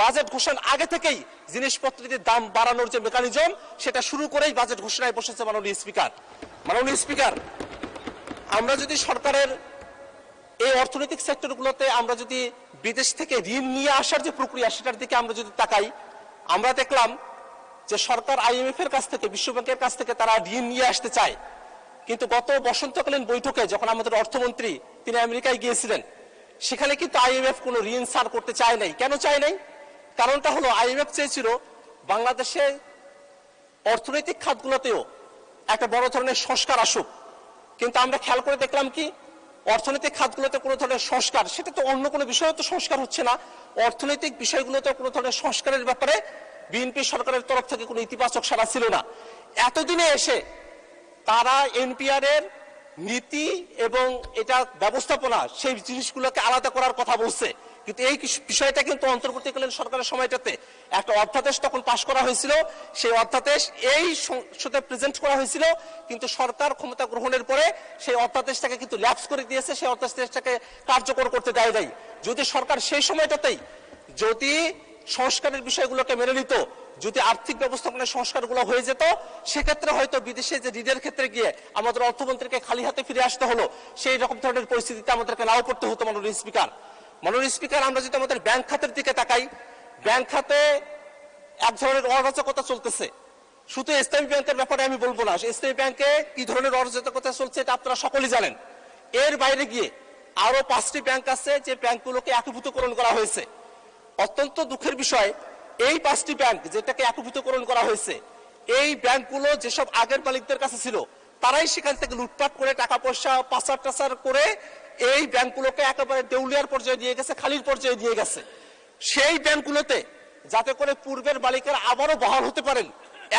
বাজেট ঘোষণার আগে থেকেই জিনিসপত্রের দাম বাড়ানোর যে মেকানিজম, সেটা শুরু করেই বাজেট ঘোষণায় বসেছে মাননীয় স্পিকার। মাননীয় স্পিকার, আমরা যদি সরকারের এই অর্থনৈতিক সেক্টরগুলোতে আমরা যদি বিদেশ থেকে ঋণ নিয়ে আসার যে প্রক্রিয়া, সেটার দিকে আমরা যদি তাকাই, আমরা দেখলাম যে সরকার IMF এর কাছ থেকে, বিশ্ব ব্যাংকের কাছ থেকে তারা ঋণ নিয়ে আসতে চায়। কিন্তু গত বসন্তকালীন বৈঠকে যখন আমাদের অর্থমন্ত্রী তিনি আমেরিকায় গিয়েছিলেন, সেখানে কিন্তু IMF কোনো ঋণ ছাড় করতে চায় নাই। কেন চায় নাই? কারণটা হলো IMF চেয়েছিল বাংলাদেশে অর্থনৈতিক খাতগুলোতেও একটা বড় ধরনের সংস্কার আসুক। কিন্তু আমরা খেয়াল করে দেখলাম কি, অর্থনৈতিক খাতগুলোতে কোনো ধরনের সংস্কার, সেটা তো অন্য কোনো বিষয়ে তো সংস্কার হচ্ছে না, অর্থনৈতিক বিষয়গুলোতে কোনো ধরনের সংস্কারের ব্যাপারে বিএনপি সরকারের তরফ থেকে কোনো ইতিবাচক সাড়া ছিল না। এতদিনে এসে তারা NPR এর নীতি এবং এটা ব্যবস্থাপনা, সেই জিনিসগুলোকে আলাদা করার কথা বলছে। কিন্তু এই বিষয়টা কিন্তু অন্তর্বর্তীকালীন সরকারের সময়টাতে একটা অধ্যাদেশ তখন পাশ করা হয়েছিল, সেই অধ্যাদেশ এই সংসদে প্রেজেন্ট করা হয়েছিল, কিন্তু সরকার ক্ষমতা গ্রহণের পরে সেই অধ্যাদেশটাকে কিন্তু ল্যাপস করে দিয়েছে, সেই অধ্যাদেশটাকে কার্যকর করতে দেয় নাই। যদি সরকার সেই সময়টাতেই যদি সংস্কারের বিষয়গুলোকে মেনে নিত, যদি আর্থিক ব্যবস্থাপনার সংস্কারগুলো হয়ে যেত, সেক্ষেত্রে হয়তো বিদেশে যে ঋণের ক্ষেত্রে গিয়ে আমাদের অর্থমন্ত্রীকে খালি হাতে ফিরে আসতে হলো, সেই রকম ধরনের পরিস্থিতিতে আমাদেরকে নাও পড়তে হতো। মাননীয় স্পিকার, মাননীয় স্পিকার, আমরা যদি আমাদের ব্যাংক খাতের দিকে তাকাই, ব্যাংক খাতে এক ধরনের অরাজকতা চলতেছে। শুধু ইসলামী ব্যাংকের ব্যাপারে আমি বলবো না, ইসলামী ব্যাংকে কি ধরনের অরাজকতা চলছে এটা আপনারা সকলেই জানেন। এর বাইরে গিয়ে আরো 5টি ব্যাংক আছে যে ব্যাংকগুলোকে একীভূতকরণ করা হয়েছে। অত্যন্ত দুঃখের বিষয়, এই 5টি ব্যাংক যেটাকে একীভূতকরণ করা হয়েছে, এই ব্যাংকগুলো যেসব আগের মালিকদের কাছে ছিল, তারাই সেখান থেকে লুটপাট করে টাকা পয়সা পাচার টাচার করে এই ব্যাংকগুলোকে একেবারে দেউলিয়ার পর্যায়ে নিয়ে গেছে, খালির পর্যায়ে নিয়ে গেছে। সেই ব্যাংকগুলোতে যাতে করে পূর্বের মালিকেরা আবারও বহাল হতে পারেন,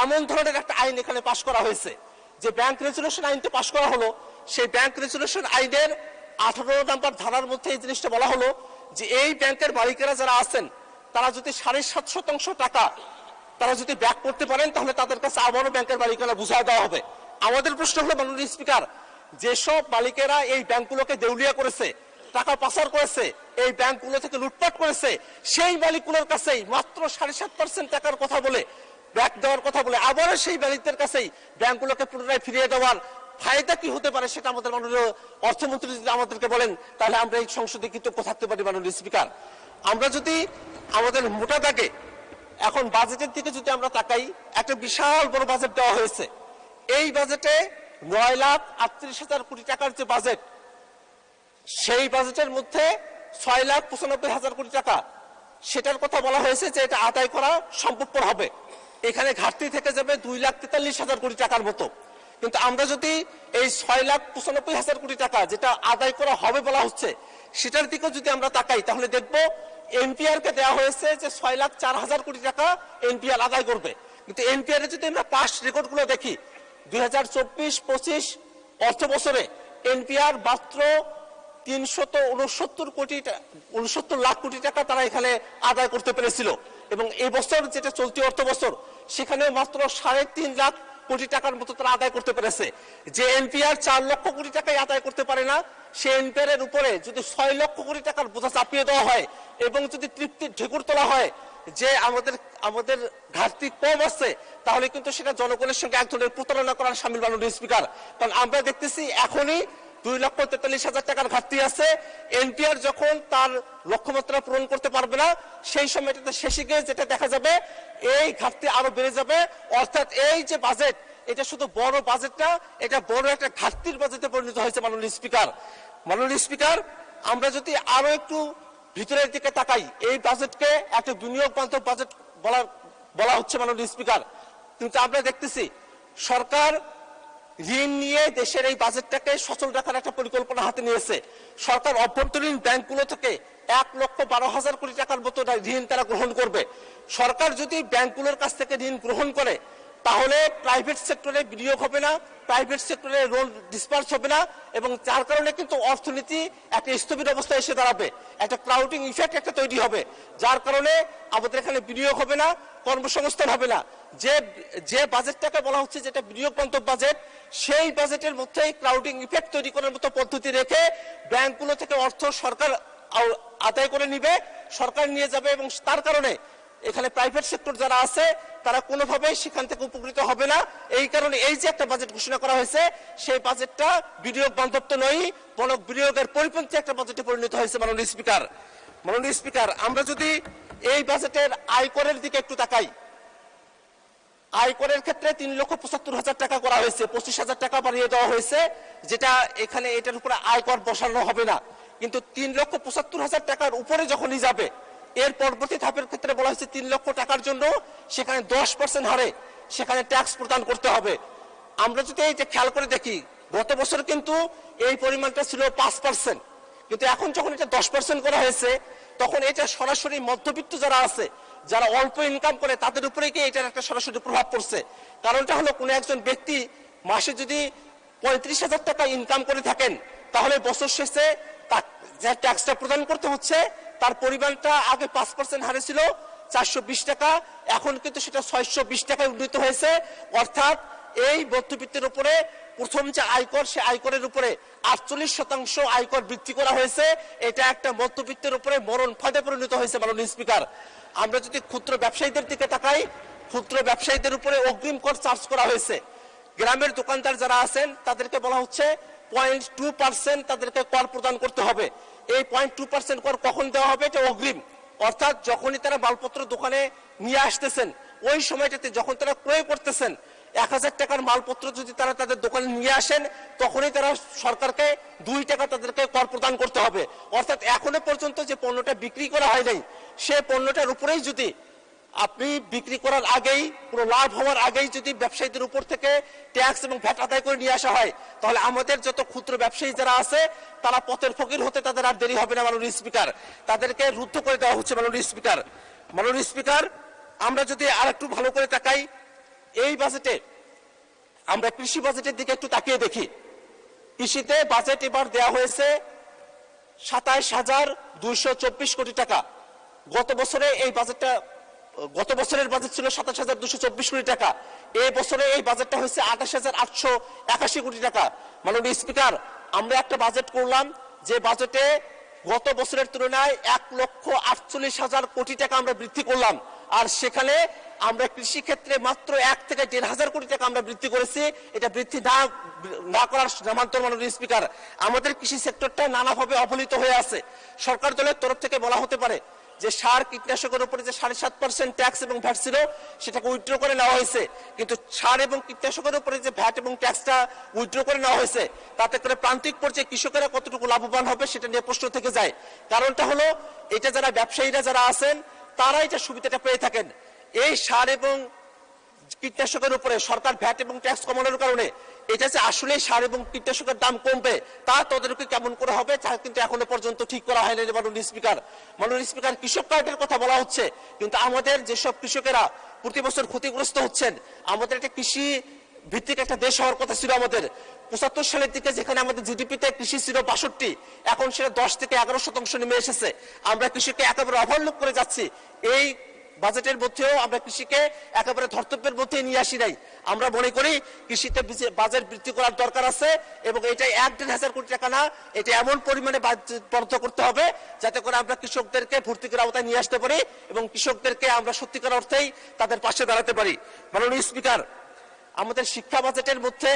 এমন ধরনের একটা আইন এখানে পাশ করা হয়েছে। যে ব্যাংক রেজুলেশন আইনটা পাশ করা হলো, সেই ব্যাংক রেজুলেশন আইনের 18 নম্বর ধারার মধ্যে এই জিনিসটা বলা হলো যে এই ব্যাংকের মালিকেরা যারা আছেন, তারা যদি 7.5% টাকা তারা যদি ব্যাক করতে পারেন, তাহলে তাদের কাছে আবারও ব্যাংকের মালিকেরা বুঝায় দেওয়া হবে। আমাদের প্রশ্ন হলো মাননীয় স্পিকার, যেসব মালিকেরা এই ব্যাংকগুলোকে দেউলিয়া করেছে, টাকা পাচার করেছে, এই ব্যাংকগুলো থেকে লুটপাট করেছে, সেই মালিকগুলোর কাছেই মাত্র 7.5% টাকার কথা বলে, ব্যাক দেওয়ার কথা বলে, আবারও সেই মালিকদের কাছেই ব্যাংকগুলোকে পুনরায় ফিরিয়ে দেওয়ার ফায়দা কি হতে পারে, সেটা আমাদের মাননীয় অর্থমন্ত্রী যদি আমাদেরকে বলেন, তাহলে আমরা এই সংসদে কৃতজ্ঞ থাকতে পারি। মাননীয় স্পিকার, আমরা যদি আমাদের মোটা দাগে এখন বাজেটের দিকে যদি আমরা তাকাই, একটা বিশাল বড় বাজেট দেওয়া হয়েছে। এই বাজেটে 9,38,000 কোটি টাকার যে বাজেট, সেই বাজেটের মধ্যে 6,95,000 কোটি টাকা সেটার কথা বলা হয়েছে যে এটা আদায় করা সম্ভবপর হবে। এখানে ঘাটতি থেকে যাবে 2,43,000 কোটি টাকার মতো। কিন্তু আমরা যদি এই 6,95,000 কোটি টাকা যেটা আদায় করা হবে বলা হচ্ছে, সেটার দিকে যদি আমরা তাকাই, তাহলে দেখবো NPR কে দেওয়া হয়েছে যে 6,04,000 কোটি টাকা NPR আদায় করবে। কিন্তু NPR এর যদি আমরা পাস্ট রেকর্ড গুলো দেখি, 2024-25 অর্থ বছরে NPR মাত্র 369 লাখ কোটি টাকা তারা এখানে আদায় করতে পেরেছিল। এবং এই বছর যেটা চলতি অর্থ বছর, সেখানে মাত্র 3.5 লাখ কোটি টাকার মতো তারা আদায় করতে পেরেছে। যে NPR 4 লক্ষ কোটি টাকায় আদায় করতে পারে না, সে NPR এর উপরে যদি 6 লক্ষ কোটি টাকার বোঝা চাপিয়ে দেওয়া হয় এবং যদি তৃপ্তির ঢেকুর তোলা হয়, যে আমাদের ঘাটতি কম আছে, তাহলে কিন্তু সেটা জনগণের সঙ্গে এক ধরনের প্রতারণা করার শামিল মাননীয় স্পিকার। কারণ আমরা দেখতেছি এখনই 2,43,000 টাকার ঘাটতি আছে। এনপিআর যখন তার লক্ষ্যমাত্রা পূরণ করতে পারবে না, সেই সময়টাতে শেষে গিয়ে যেটা দেখা যাবে এই ঘাটতি আরো বেড়ে যাবে। অর্থাৎ এই যে বাজেট, এটা শুধু বড় বাজেট না, এটা বড় একটা ঘাটতির বাজেটে পরিণত হয়েছে মাননীয় স্পিকার। মাননীয় স্পিকার, আমরা যদি আরো একটু ভিতরের দিকে তাকাই, এই বাজেটকে একটা বিনিয়োগ বান্ধব বাজেট বলা হচ্ছে মাননীয় স্পিকার, কিন্তু আমরা দেখতেছি সরকার ঋণ নিয়ে দেশের এই বাজেটটাকে সচল রাখার একটা পরিকল্পনা হাতে নিয়েছে। সরকার অভ্যন্তরীণ ব্যাংকগুলো থেকে 1,12,000 কোটি টাকার মতো ঋণ তারা গ্রহণ করবে। সরকার যদি ব্যাংকগুলোর কাছ থেকে ঋণ গ্রহণ করে, তাহলে প্রাইভেট সেক্টরে বিনিয়োগ হবে না, প্রাইভেট সেক্টরে লোন ডিসপার্স হবে না, এবং যার কারণে কিন্তু অর্থনীতি একটা স্থবির অবস্থায় এসে দাঁড়াবে, একটা ক্রাউডিং ইফেক্ট একটা তৈরি হবে, যার কারণে আমাদের এখানে বিনিয়োগ হবে না, কর্মসংস্থান হবে না। যে বাজেটটাকে বলা হচ্ছে যেটা বিনিয়োগ বান্ধব বাজেট, সেই বাজেটের মধ্যেই ক্রাউডিং ইফেক্ট তৈরি করার মতো পদ্ধতি রেখে ব্যাংকগুলো থেকে অর্থ সরকার আদায় করে নিবে, সরকার নিয়ে যাবে, এবং তার কারণে এখানে প্রাইভেট সেক্টর যারা আছে তারা কোনোভাবেই সেখান থেকে উপকৃত হবে না। এই কারণে এই যে একটা বাজেট ঘোষণা করা হয়েছে, সেই বাজেটটা বিনিয়োগ বান্ধব তো নয়, বরং বিনিয়োগের পরিপন্থী একটা বাজেটে পরিণত হয়েছে মাননীয় স্পিকার। মাননীয় স্পিকার, আমরা যদি এই বাজেটের আয়করের দিকে একটু তাকাই, আয়করের ক্ষেত্রে 3,75,000 টাকা করা হয়েছে, 25,000 টাকা বাড়িয়ে দেওয়া হয়েছে, যেটা এখানে এটার উপরে আয়কর বসানো হবে না। কিন্তু 3,75,000 টাকার উপরে যখনই যাবে, এর পরবর্তী ধাপের ক্ষেত্রে বলা হয়েছে 3 লক্ষ টাকার জন্য সেখানে 10% হারে সেখানে ট্যাক্স প্রদান করতে হবে। আমরা যদি এইটা খেয়াল করে দেখি, গত বছর কিন্তু এই পরিমাণটা ছিল 5%, কিন্তু এখন যখন এটা 10% করা হয়েছে, তখন এটা সরাসরি মধ্যবিত্ত যারা আছে, যারা অল্প ইনকাম করে, তাদের উপরে গিয়ে এটার একটা সরাসরি প্রভাব পড়ছে। কারণটা হলো, কোনো একজন ব্যক্তি মাসে যদি 35,000 টাকা ইনকাম করে থাকেন, তাহলে বছর শেষে যে ট্যাক্সটা প্রদান করতে হচ্ছে, তার পরিমাণটা আগে 5% হারে ছিল 420 টাকা, এখন কিন্তু সেটা 620 টাকায় উন্নীত হয়েছে। অর্থাৎ এই মধ্যবিত্তের উপরে প্রথম যে আয়কর, সে আয়করের উপরে 48% আয়কর বৃদ্ধি করা হয়েছে। এটা একটা মধ্যবিত্তের উপরে মরণ ফাঁদে পরিণত হয়েছে মাননীয় স্পিকার। আমরা যদি ক্ষুদ্র ব্যবসায়ীদের দিকে তাকাই, ক্ষুদ্র ব্যবসায়ীদের উপরে অগ্রিম কর চার্জ করা হয়েছে। গ্রামের দোকানদার যারা আছেন তাদেরকে বলা হচ্ছে 0.2% তাদেরকে কর প্রদান করতে হবে। এই 0.2% কর কখন দেওয়া হবে? এটা অগ্রিম, অর্থাৎ যখনই তারা মালপত্র দোকানে নিয়ে আসতেছেন, ওই সময়টাতে যখন তারা ক্রয় করতেছেন, 1,000 টাকার মালপত্র যদি তারা তাদের দোকানে নিয়ে আসেন, তখনই তারা সরকারকে 2 টাকা তাদেরকে কর প্রদান করতে হবে। অর্থাৎ এখনো পর্যন্ত যে পণ্যটা বিক্রি করা হয় নাই, সে পণ্যটার উপরেই যদি আপনি বিক্রি করার আগেই, পুরো লাভ হওয়ার আগেই যদি ব্যবসায়ীদের উপর থেকে ট্যাক্স এবং ভ্যাট আদায় করে নিয়ে আসা হয়, তাহলে আমাদের যত ক্ষুদ্র ব্যবসায়ী যারা আছে, তারা পথের ফকির হতে তাদের আর দেরি হবে না মাননীয় স্পিকার। তাদেরকে রুদ্ধ করে দেওয়া হচ্ছে মাননীয় স্পিকার। মাননীয় স্পিকার, আমরা যদি আর একটু ভালো করে তাকাই, এই বাজেটে আমরা কৃষি বাজেটের দিকে একটু তাকিয়ে দেখি। কৃষিতে বাজেট এবার দেওয়া হয়েছে 27,224 কোটি টাকা। গত বছরের বাজেট ছিল 27,224 কোটি টাকা। এই বছরে এই বাজেটটা হয়েছে 28,881 কোটি টাকা। মাননীয় স্পিকার, আমরা একটা বাজেট করলাম, যে বাজেটে গত বছরের তুলনায় 1,48,000 কোটি টাকা আমরা বৃদ্ধি করলাম, আর সেখানে আমরা কৃষি ক্ষেত্রে মাত্র 1 থেকে 1,500 কোটি টাকা আমরা বৃদ্ধি করেছি। এটা বৃদ্ধি না করার নামান্তর মাননীয় স্পিকার। আমাদের কৃষি সেক্টরটা নানাভাবে অবহেলিত হয়ে আছে। সরকার দলের তরফ থেকে বলা হতে পারে যে সার কীটনাশকের উপরে যে 7.5% ট্যাক্স এবং ভ্যাট ছিল, সেটাকে উইথড্র করে নেওয়া হয়েছে, কিন্তু সার এবং কীটনাশকের উপরে যে ভ্যাট এবং ট্যাক্সটা উইথড্র করে নেওয়া হয়েছে, তাতে করে প্রান্তিক পর্যায়ে কৃষকেরা কতটুকু লাভবান হবে সেটা নিয়ে প্রশ্ন থেকে যায়। কারণটা হলো, এটা যারা ব্যবসায়ীরা যারা আছেন, তারা এটা সুবিধাটা পেয়ে থাকেন। এই সার এবং কীটনাশকের উপরে সরকার ভ্যাট এবং ট্যাক্স কমানোর কারণে এটা যে আসলে সার এবং কীটনাশকের দাম কমবে, তা তদারকি কেমন করে হবে, তা কিন্তু এখনো পর্যন্ত ঠিক করা হয়নি মাননীয় স্পিকার। মাননীয় স্পিকার, কৃষক কার্ডের কথা বলা হচ্ছে, কিন্তু আমাদের যেসব কৃষকেরা প্রতি বছর ক্ষতিগ্রস্ত হচ্ছেন, আমাদের একটা কৃষি ভিত্তিক একটা দেশ হওয়ার কথা ছিল আমাদের। 75 সালের দিকে যেখানে আমাদের জিডিপিতে কৃষি ছিল 62, এখন সেটা 10 থেকে 11% নেমে এসেছে। আমরা কৃষিকে একেবারে অবহেলনা করে যাচ্ছি। এই বাজেটের মধ্যেও আমরা কৃষিকে একেবারে ধর্তব্যের মধ্যে নিয়ে আসি নাই। আমরা মনে করি কৃষিতে বাজেট বৃদ্ধি করার দরকার আছে এবং এটা 1-1.5 কোটি টাকা না, এটা এমন পরিমাণে বরাদ্দ করতে হবে যাতে করে আমরা কৃষকদেরকে ভর্তুকির আওতায় নিয়ে আসতে পারি এবং কৃষকদেরকে আমরা সত্যিকার অর্থেই তাদের পাশে দাঁড়াতে পারি। মাননীয় স্পিকার, আমাদের শিক্ষা বাজেটের মধ্যে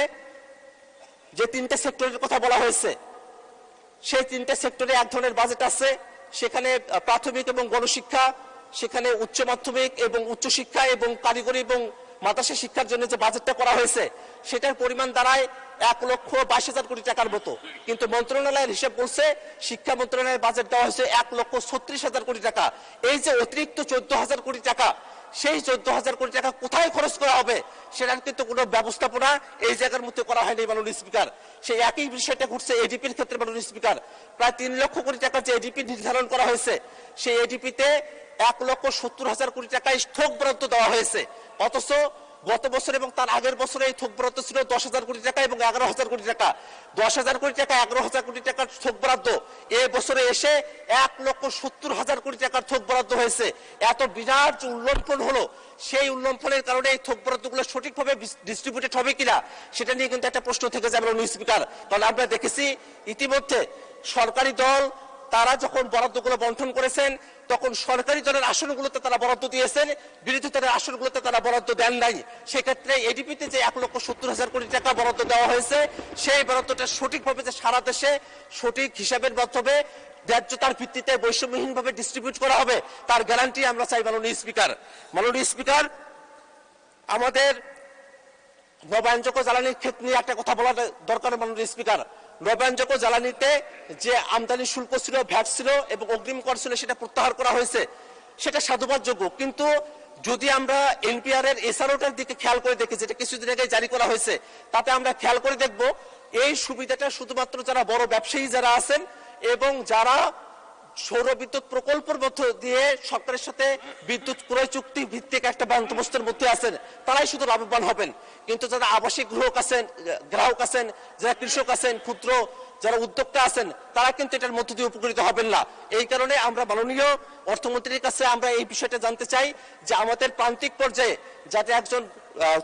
যে 3টে সেক্টরের কথা বলা হয়েছে, সেই 3টে সেক্টরে এক ধরনের বাজেট আছে। সেখানে প্রাথমিক এবং গণশিক্ষা, সেখানে উচ্চ মাধ্যমিক এবং উচ্চশিক্ষা এবং কারিগরি এবং মাদ্রাসা শিক্ষার জন্য যে বাজেটটা করা হয়েছে সেটার পরিমাণ দাঁড়ায় 1,22,000 কোটি টাকার মতো, কিন্তু মন্ত্রণালয়ের হিসাব বলছে শিক্ষা মন্ত্রণালয়ের বাজেট দেওয়া হয়েছে 1,36,000 কোটি টাকা। এই যে অতিরিক্ত 14,000 কোটি টাকা, সেই 14,000 কোটি টাকা কোথায় খরচ করা হবে সেটার কিন্তু কোনো ব্যবস্থাপনা এই জায়গার মধ্যে করা হয়নি মাননীয় স্পিকার। সেই একই বিষয়টা ঘটছে এডিপির ক্ষেত্রে মাননীয় স্পিকার। প্রায় 3 লক্ষ কোটি টাকা যে এডিপি নির্ধারণ করা হয়েছে, সেই এডিপিতে 1,70,000 কোটি টাকায় থোক বরাদ্দ দেওয়া হয়েছে, অথচ গত বছর এবং তার আগের বছরে এই থোক বরাদ্দ ছিল 10,000 কোটি টাকা এবং 11,000 কোটি টাকা। 10,000 কোটি টাকা 11,000 কোটি টাকার থোক বরাদ্দ এই বছরে এসে 1,70,000 কোটি টাকার থোক বরাদ্দ হয়েছে। এত বিরাট যে উল্লম্ফন হলো, সেই উল্লম্ফনের কারণে এই থোক বরাদ্দগুলো সঠিকভাবে ডিস্ট্রিবিউটেড হবে কিনা সেটা নিয়ে কিন্তু একটা প্রশ্ন থেকে যাবে মাননীয় স্পিকার। কারণ আমরা দেখেছি ইতিমধ্যে সরকারি দল তারা যখন বরাদ্দগুলো বন্টন করেছেন তখন সরকারি দলের আসনগুলোতে তারা বরাদ্দ দিয়েছেন, বিরোধী দলের আসনগুলোতে তারা বরাদ্দ দেন নাই। সেক্ষেত্রে এডিপিতে যে 1,70,000 কোটি টাকা বরাদ্দ দেওয়া হয়েছে, সেই বরাদ্দটা সঠিকভাবে যে সারা দেশে সঠিক হিসাবের মাধ্যমে ন্যায্যতার ভিত্তিতে বৈষম্যহীনভাবে ডিস্ট্রিবিউট করা হবে তার গ্যারান্টি আমরা চাই মাননীয় স্পিকার। মাননীয় স্পিকার, আমাদের নবায়নযোগ্য জ্বালানির ক্ষেত্রে নিয়ে একটা কথা বলা দরকার মাননীয় স্পিকার। নবায়নযোগ্য জ্বালানিতে যে আমদানি শুল্ক ছিল, ভ্যাট ছিল এবং অগ্রিম কর ছিল, সেটা প্রত্যাহার করা হয়েছে, সেটা সাধুবাদযোগ্য। কিন্তু যদি আমরা এনপিআর এর এসআরওটার দিকে খেয়াল করে দেখি, যেটা কিছুদিন আগে জারি করা হয়েছে, তাতে আমরা খেয়াল করে দেখব এই সুবিধাটা শুধুমাত্র যারা বড় ব্যবসায়ী যারা আছেন এবং যারা সৌর বিদ্যুৎ প্রকল্পের মধ্য দিয়ে সরকারের সাথে বিদ্যুৎ ক্রয় চুক্তি ভিত্তিক একটা বন্দোবস্তের মধ্যে আছেন, তারাই শুধু লাভবান হবেন। কিন্তু যারা আবাসিক গ্রাহক আছেন, যারা কৃষক আছেন, ক্ষুদ্র যারা উদ্যোক্তা আছেন, তারা কিন্তু এটার মধ্য দিয়ে উপকৃত হবেন না। এই কারণে আমরা মাননীয় অর্থমন্ত্রীর কাছে আমরা এই বিষয়টা জানতে চাই যে আমাদের প্রান্তিক পর্যায়ে যাতে একজন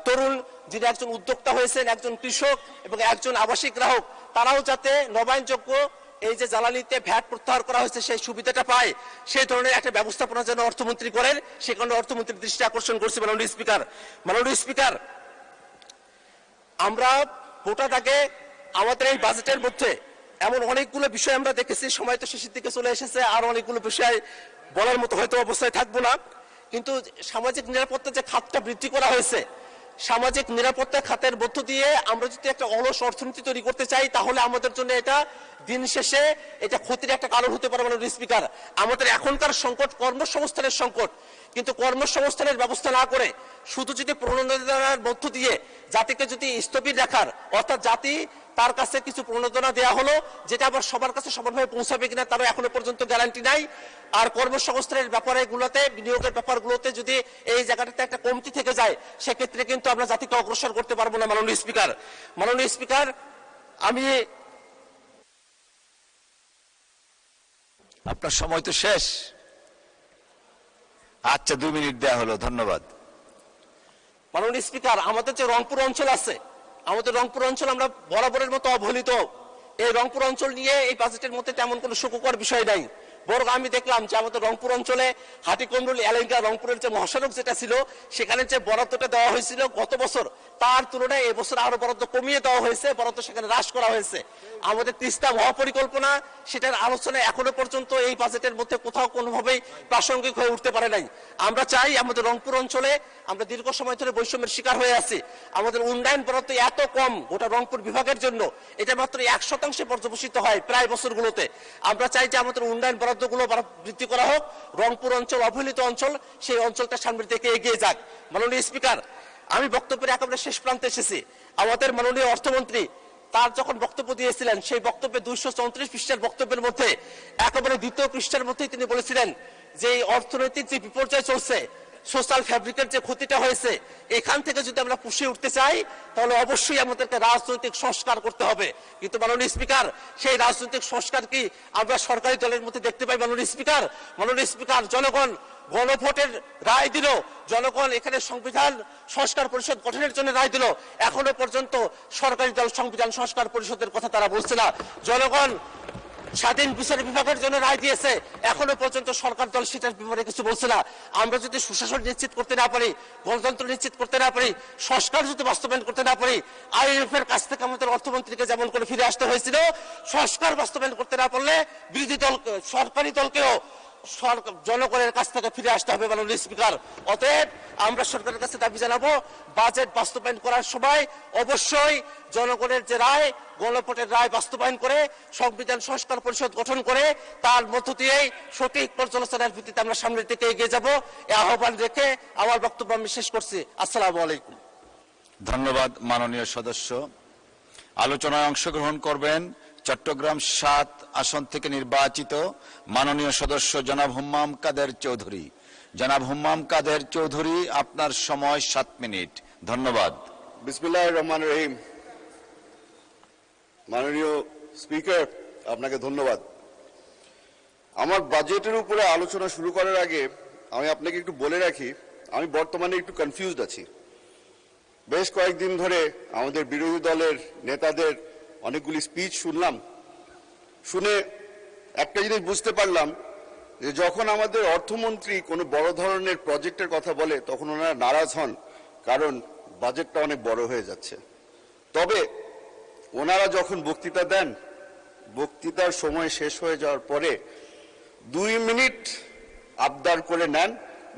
তরুণ যিনি একজন উদ্যোক্তা হয়েছেন, একজন কৃষক এবং একজন আবাসিক গ্রাহক, তারাও যাতে নবায়নযোগ্য এই যে জ্বালানিতে ভ্যাট প্রত্যাহার করা হয়েছে সেই সুবিধাটা পায়, সেই ধরনের একটা ব্যবস্থাপনা যেন অর্থমন্ত্রী করেন, সে কারণে অর্থমন্ত্রীর দৃষ্টি আকর্ষণ করছি মাননীয় স্পিকার। মাননীয় স্পিকার, আমরা ভোটার আগে আমাদের এই বাজেটের মধ্যে এমন অনেকগুলো বিষয় আমরা দেখেছি, সময় তো শেষের দিকে চলে এসেছে, আর অনেকগুলো বিষয় বলার মতো হয়তো অবস্থায় থাকবো না। কিন্তু সামাজিক নিরাপত্তা যে খাতটা বৃদ্ধি করা হয়েছে, সামাজিক নিরাপত্তা খাতের মধ্য দিয়ে আমরা যদি একটা অলস অর্থনীতি তৈরি করতে চাই, তাহলে আমাদের জন্য এটা দিন শেষে এটা ক্ষতির একটা কারণ হতে পারে মাননীয় স্পিকার। আমাদের এখনকার সংকট কর্মসংস্থানের সংকট, কিন্তু কর্মসংস্থানের ব্যবস্থা না করে শুধু যদি প্রণোদনার মধ্য দিয়ে জাতিকে যদি স্থবির রাখার, অর্থাৎ জাতি তার কাছে কিছু প্রণোদনা দেওয়া হলো যেটা আবার সবার কাছে সমানভাবে পৌঁছাবে কিনা তারও এখনো পর্যন্ত গ্যারান্টি নাই। আর কর্মসংস্থানের ব্যাপারগুলোতে, বিনিয়োগের ব্যাপারগুলোতে যদি এই জায়গাটাতে একটা কমতি থেকে যায়, সেক্ষেত্রে কিন্তু আমরা জাতিকে অগ্রসর করতে পারবো না মাননীয় স্পিকার। মাননীয় স্পিকার, আমি আপনার সময় তো শেষ। আচ্ছা, 2 মিনিট দেয়া হলো, ধন্যবাদ। মাননীয় স্পিকার, আমাদের যে রংপুর অঞ্চল আছে, আমাদের রংপুর অঞ্চল আমরা বরাবরের মতো অবহেলিত। এই রংপুর অঞ্চল নিয়ে এই বাজেটের মধ্যে তেমন কোনো সুখকর বিষয় নাই। বরং আমি দেখলাম যে আমাদের রংপুর অঞ্চলে হাটিকমরুল এলাকা রংপুরের যে মহাসড়ক যেটা ছিল, সেখানে যে বরাদ্দটা দেওয়া হয়েছিল গত বছর, তার তুলনায় এবছর আরো বরাদ্দ কমিয়ে দেওয়া হয়েছে, বরাদ্দ সেখানে হ্রাস করা হয়েছে। আমাদের তিস্তা মহাপরিকল্পনা, সেটার আলোচনা এখনো পর্যন্ত এই বাজেটের মধ্যে কোথাও কোনোভাবেই প্রাসঙ্গিক হয়ে উঠতে পারে নাই। আমরা চাই আমাদের রংপুর অঞ্চলে, আমরা দীর্ঘ সময় ধরে বৈষম্যের শিকার হয়ে আছি, আমাদের উন্নয়ন বরাদ্দ এত কম গোটা রংপুর বিভাগের জন্য, এটা মাত্র 1% পর্যবেসিত হয় প্রায় বছরগুলোতে। আমরা চাই যে আমাদের উন্নয়ন বরাদ্দগুলো বৃদ্ধি করা হোক, রংপুর অঞ্চল অবহেলিত অঞ্চল, সেই অঞ্চলটা সামনের দিকে এগিয়ে যাক। মাননীয় স্পিকার, আমি বক্তব্যের একেবারে শেষ প্রান্তে এসেছি। আমাদের মাননীয় অর্থমন্ত্রী তার যখন বক্তব্য দিয়েছিলেন, সেই বক্তব্যে 234 পৃষ্ঠার বক্তব্যের মধ্যে একেবারে দ্বিতীয় পৃষ্ঠার মধ্যেই তিনি বলেছিলেন যে এই অর্থনৈতিক যে বিপর্যয় চলছে, সোশ্যাল ফ্যাব্রিকের যে ক্ষতিটা হয়েছে, এখান থেকে যদি আমরা পুষিয়ে উঠতে চাই তাহলে অবশ্যই আমাদেরকে রাজনৈতিক সংস্কার করতে হবে। কিন্তু মাননীয় স্পিকার, সেই রাজনৈতিক সংস্কার কি আমরা সরকারি দলের মধ্যে দেখতে পাই মাননীয় স্পিকার? মাননীয় স্পিকার, জনগণ গণভোটের রায় দিল, জনগণ এখানে সংবিধান সংস্কার পরিষদ গঠনের জন্য রায় দিল, এখনো পর্যন্ত সরকারি দল সংবিধান সংস্কার পরিষদের কথা তারা বলছে না। জনগণ স্বাধীন বিচার বিভাগের জন্য রায় দিয়েছে, এখনো পর্যন্ত সরকার দল সেটার ব্যাপারে কিছু বলছে না। আমরা যদি সুশাসন নিশ্চিত করতে না পারি, গণতন্ত্র নিশ্চিত করতে না পারি, সংস্কার যদি বাস্তবায়ন করতে না পারি, IMF এর কাছ থেকে আমাদের অর্থমন্ত্রীকে যেমন করে ফিরে আসতে হয়েছিল, সংস্কার বাস্তবায়ন করতে না পারলে বিরোধী দল সরকারি দলকেও জনগণের কাছ থেকে ফিরে আসতে হবে মাননীয় স্পিকার। অতএব আমরা সরকারের কাছে দাবি জানাবো, বাজেট বাস্তবায়ন করার সময় অবশ্যই জনগণের যে রায়, গণভোটের রায় বাস্তবায়ন করে সংবিধান সংস্কার পরিষদ গঠন করে তার মধ্য দিয়েই সঠিক পর্যালোচনার ভিত্তিতে আমরা সামনের দিকে এগিয়ে যাব। এই আহ্বান রেখে আমার বক্তব্য আমি শেষ করছি। আসসালামু আলাইকুম। ধন্যবাদ মাননীয় সদস্য। আলোচনায় অংশগ্রহণ করবেন চট্টগ্রাম ৭ আসন থেকে নির্বাচিত মাননীয় সদস্য জনাব হুম্মাম কাদের চৌধুরী। জনাব হুম্মাম কাদের চৌধুরী, আপনার সময় ৭ মিনিট। ধন্যবাদ। বিসমিল্লাহির রহমানির রহিম। মাননীয় স্পিকার, আপনাকে ধন্যবাদ। আমার বাজেটের উপরে আলোচনা শুরু করার আগে আমি আপনাকে একটু বলে রাখি, আমি বর্তমানে একটু কনফিউজড আছি। বেশ কয়েকদিন ধরে আমাদের বিরোধী দলের নেতাদের অনেকগুলি স্পিচ শুনলাম, শুনে একটা জিনিস বুঝতে পারলাম যে যখন আমাদের অর্থমন্ত্রী কোনো বড় ধরনের প্রজেক্টের কথা বলে তখন ওনারা নারাজ হন, কারণ বাজেটটা অনেক বড় হয়ে যাচ্ছে। তবে ওনারা যখন বক্তৃতা দেন, বক্তৃতার সময় শেষ হয়ে যাওয়ার পরে 2 মিনিট আবদার করে নেন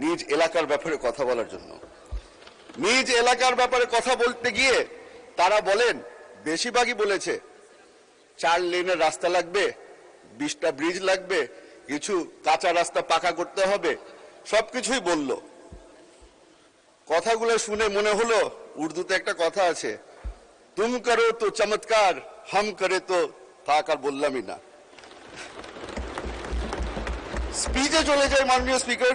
নিজ এলাকার ব্যাপারে কথা বলার জন্য। নিজ এলাকার ব্যাপারে কথা বলতে গিয়ে তারা বলেন, বেশিরভাগই বলেছে 4 লেনের রাস্তা লাগবে, 20টা ব্রিজ লাগবে, কিছু কাঁচা রাস্তা পাকা করতে হবে, সবকিছুই বলল। কথাগুলো শুনে মনে হলো, উর্দুতে একটা কথা আছে, তুম করো তো চমৎকার, হাম করে তো থাক, আর বললামই না। স্পিচে চলে যায় মাননীয় স্পিকার।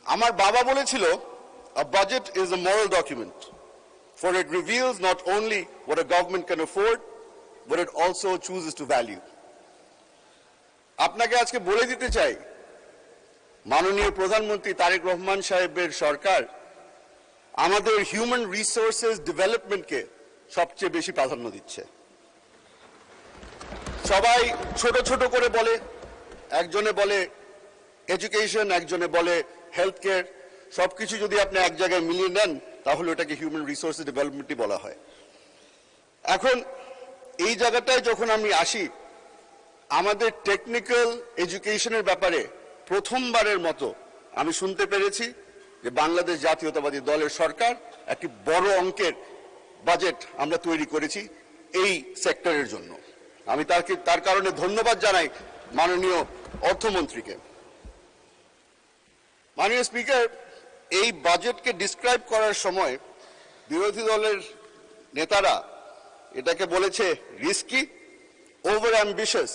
আমার বাবা বলেছিল, a budget is a moral document, for it reveals not only what a government can afford, but it also chooses to value. আপনাকে আজকে বলে দিতে চাই, মাননীয় প্রধানমন্ত্রী তারেক রহমান সাহেবের সরকার আমাদের হিউম্যান রিসোর্সেস ডেভেলপমেন্টকে সবচেয়ে বেশি প্রাধান্য দিচ্ছে। সবাই ছোট ছোট করে বলে, একজনে বলে এডুকেশন, একজনে বলে হেলথ কেয়ার, সবকিছু যদি আপনি এক জায়গায় মিলিয়ে নেন তাহলে ওটাকে হিউম্যান রিসোর্সেস ডেভেলপমেন্টই বলা হয়। এখন এই জায়গাটায় যখন আমি আসি, আমাদের টেকনিক্যাল এডুকেশনের ব্যাপারে প্রথমবারের মতো আমি শুনতে পেরেছি যে বাংলাদেশ জাতীয়তাবাদী দলের সরকার একটি বড় অঙ্কের বাজেট আমরা তৈরি করেছি এই সেক্টরের জন্য। আমি তার কারণে ধন্যবাদ জানাই মাননীয় অর্থমন্ত্রীকে। মাননীয় স্পিকার, এই বাজেটকে ডিসক্রাইব করার সময় বিরোধী দলের নেতারা এটাকে বলেছে রিস্কি, ওভার অ্যাম্বিশাস,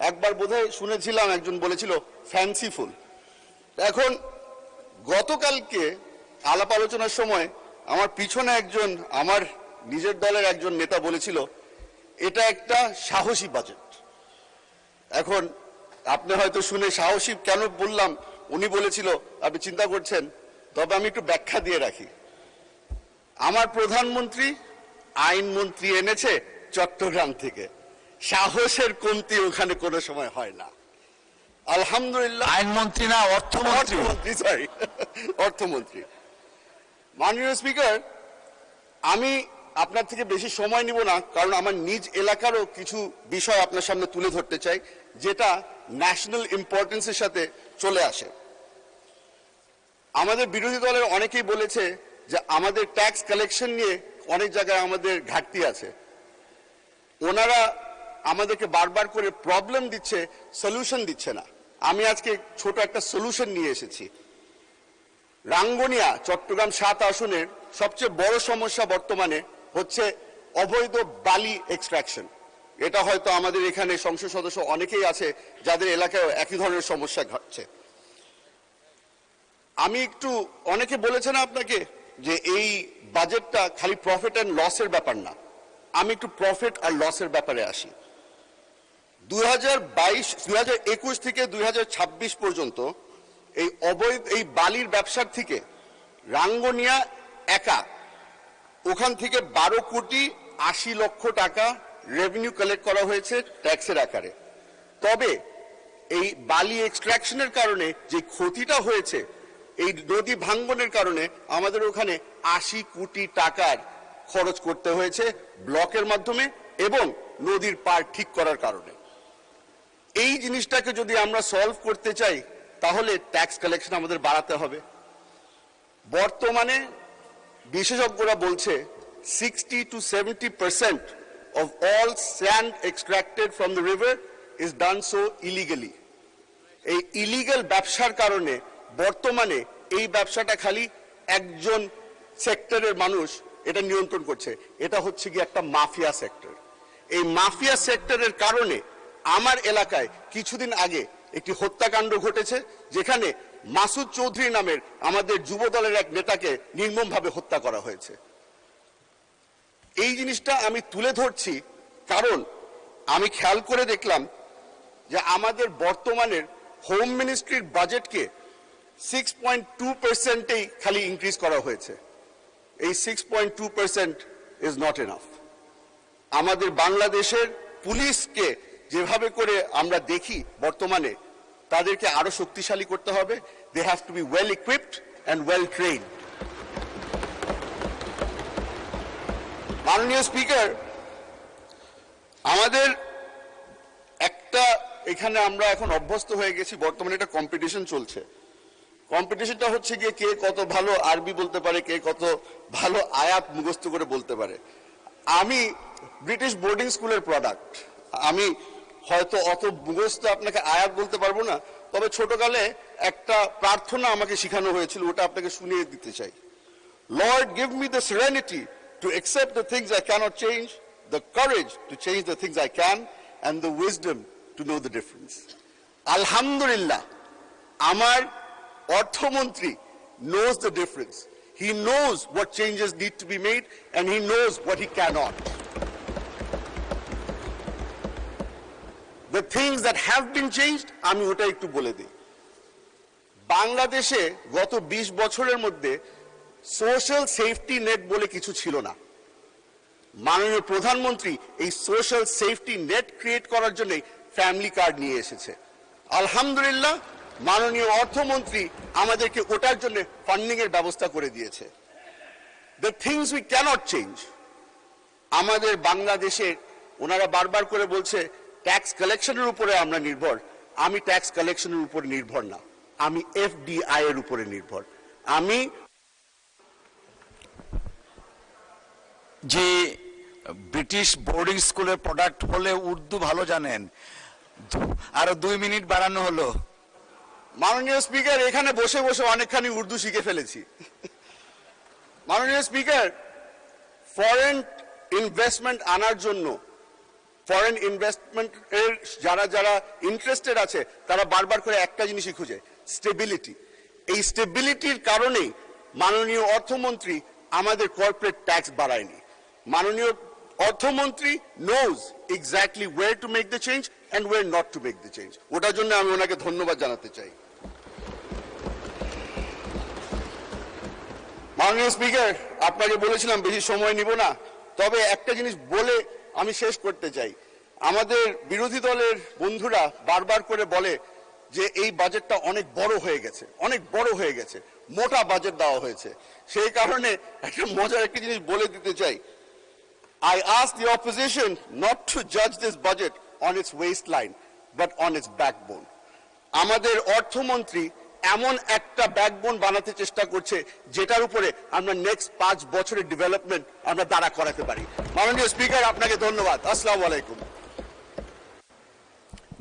একবার বোধহয় শুনেছিলাম একজন বলেছিল ফ্যান্সিফুল। এখন গতকালকে আলাপ আলোচনার সময় আমার পিছনে একজন আমার নিজের দলের একজন নেতা বলেছিল এটা একটা সাহসী বাজেট। এখন আপনি হয়তো শুনে সাহসী কেন বললাম, উনি বলেছিল আপনি চিন্তা করছেন, তবে আমি একটু ব্যাখ্যা দিয়ে রাখি। আমার প্রধানমন্ত্রী আইনমন্ত্রী এনেছে চট্টগ্রাম থেকে, সাহসের কমতি ওখানে কোনো সময় হয় না। আলহামদুলিল্লাহ। আইনমন্ত্রী না, অর্থমন্ত্রী। সরি, অর্থমন্ত্রী। মাননীয় স্পিকার, আমি আপনার থেকে বেশি সময় নিব না, কারণ আমার নিজ এলাকারও কিছু বিষয় আপনার সামনে তুলে ধরতে চাই যেটা ন্যাশনাল ইম্পর্টেন্সের সাথে চলে আসে। আমাদের বিরোধী দলের অনেকেই বলেছে যে আমাদের ট্যাক্স কালেকশন নিয়ে অনেক জায়গায় আমাদের ঘাটতি আছে। ওনারা আমাদেরকে বারবার করে প্রবলেম দিচ্ছে, সলিউশন দিচ্ছে না। আমি আজকে ছোট একটা সলিউশন নিয়ে এসেছি। রাঙ্গুনিয়া চট্টগ্রাম ৭ আসনের সবচেয়ে বড় সমস্যা বর্তমানে হচ্ছে অবৈধ বালি এক্সট্রাকশন। এটা হয়তো আমাদের এখানে সংসদ সদস্য অনেকেই আছে যাদের এলাকায় একই ধরনের সমস্যা ঘটছে। আমি একটু, অনেকে বলেছেন আপনাকে যে এই বাজেটটা খালি প্রফিট অ্যান্ড লসের ব্যাপার না, আমি একটু প্রফিট আর লসের ব্যাপারে আসি। 2021 থেকে 2026 পর্যন্ত এই অবৈধ এই বালির ব্যবসার থেকে রাঙ্গুনিয়া একা ওখান থেকে 12,80,00,000 টাকা রেভিনিউ কালেক্ট করা হয়েছে ট্যাক্সের আকারে। তবে এই বালি এক্সট্রাকশনের কারণে যে ক্ষতিটা হয়েছে, এই নদী ভাঙ্গনের কারণে আমাদের ওখানে 80 কোটি টাকার খরচ করতে হয়েছে ব্লকের মাধ্যমে এবং নদীর পাড় ঠিক করার কারণে। এই জিনিসটাকে যদি আমরা সলভ করতে চাই তাহলে ট্যাক্স কালেকশন আমাদের বাড়াতে হবে। বর্তমানে বিশেষজ্ঞরা বলছে 60 to 70% of all sand extracted from the river is done so illegally. এই ইলিগাল ব্যবসার কারণে বর্তমানে এই ব্যবসাটা খালি একজন সেক্টরের মানুষ এটা নিয়ন্ত্রণ করছে, এটা হচ্ছে কি একটা মাফিয়া সেক্টর। এই মাফিয়া সেক্টরের কারণে আমার এলাকায় কিছুদিন আগে একটি হত্যাকাণ্ড ঘটেছে, যেখানে মাসুদ চৌধুরী নামের আমাদের যুব দলের এক নেতাকে নির্মমভাবে হত্যা করা হয়েছে। এই জিনিসটা আমি তুলে ধরছি কারণ আমি খেয়াল করে দেখলাম যে আমাদের বর্তমানের হোম মিনিস্ট্রির বাজেটকে 6.2%-এই খালি ইনক্রিজ করা হয়েছে। এই 6.2% ইজ নট এনাফ। আমাদের বাংলাদেশের পুলিশকে যেভাবে করে আমরা দেখি বর্তমানে, তাদেরকে আরো শক্তিশালী করতে হবে। They have to be well equipped and well trained. মাননীয় স্পিকার, আমাদের একটা এখানে আমরা এখন অভ্যস্ত হয়ে গেছি, বর্তমানে একটা কম্পিটিশন চলছে। কম্পিটিশনটা হচ্ছে গিয়ে কে কত ভালো আরবি বলতে পারে, কে কত ভালো আয়াত মুখস্থ করে বলতে পারে। আমি ব্রিটিশ বোর্ডিং স্কুলের প্রোডাক্ট, আমি হয়তো অত মুখস্থ আপনাকে আয়াত বলতে পারবো না, তবে ছোটকালে একটা প্রার্থনা আমাকে শেখানো হয়েছিল, ওটা আপনাকে শুনিয়ে দিতে চাই। Lord give me the serenity to accept the things I cannot change, the courage to change the things I can, and the wisdom to know the difference. Alhamdulillah, amar অর্থমন্ত্রী knows the difference. He knows what changes need to be made and he knows what he cannot. The things that have been changed, আমি ওটা একটু বলে দিই। বাংলাদেশে গত 20 বছরের মধ্যে সোশ্যাল সেফটি নেট বলে কিছু ছিল না। মাননীয় প্রধানমন্ত্রী এই সোশ্যাল সেফটি নেট ক্রিয়েট করার জন্য ফ্যামিলি কার্ড নিয়ে এসেছে। আলহামদুলিল্লাহ, মাননীয় অর্থমন্ত্রী আমাদেরকে ওটার জন্য ফান্ডিং এর ব্যবস্থা করে দিয়েছে। The things we cannot change, আমাদের বাংলাদেশে ওনারা বারবার করে বলছে ট্যাক্স কালেকশনের উপরে আমরা নির্ভর। আমি ট্যাক্স কালেকশনের উপর নির্ভর না, আমি এফডিআই এর উপরে নির্ভর। আমি যে ব্রিটিশ বোর্ডিং স্কুলের প্রোডাক্ট হলে উর্দু ভালো জানেন, আরো 2 মিনিট বাড়ানো হলো। মাননীয় স্পিকার, এখানে বসে বসে অনেকখানি উর্দু শিখে ফেলেছি। মাননীয় স্পিকার, ফরেন ইনভেস্টমেন্ট আনার জন্য, ফরেন ইনভেস্টমেন্ট এর যারা যারা ইন্টারেস্টেড আছে তারা বারবার করে একটা জিনিসই খুঁজে, স্টেবিলিটি। এই স্টেবিলিটির কারণেই মাননীয় অর্থমন্ত্রী আমাদের কর্পোরেট ট্যাক্স বাড়ায়নি। মাননীয় অর্থমন্ত্রী knows exactly where to make the change and where not to make the change. ওটার জন্য আমি ওনাকে ধন্যবাদ জানাতে চাই। মাননীয় স্পিকার, আপনাকে বলেছিলাম বেশি সময় নিব না, তবে একটা জিনিস বলে আমি শেষ করতে চাই। আমাদের বিরোধী দলের বন্ধুরা বারবার করে বলে যে এই বাজেটটা অনেক বড় হয়ে গেছে, অনেক বড় হয়ে গেছে, মোটা বাজেট দেওয়া হয়েছে। সেই কারণে একটা মজার একটা জিনিস বলে দিতে চাই। I ask the opposition not to judge this budget on its waistline, but on its backbone. আমাদের অর্থমন্ত্রী এমন একটা ব্যাকবোন বানাতে চেষ্টা করছে যেটার উপরে আমরা নেক্সট 5 বছরের ডেভেলপমেন্ট আমরা দাঁড়া করাতে পারি। মাননীয় স্পিকার, আপনাকে ধন্যবাদ। আসসালামু আলাইকুম।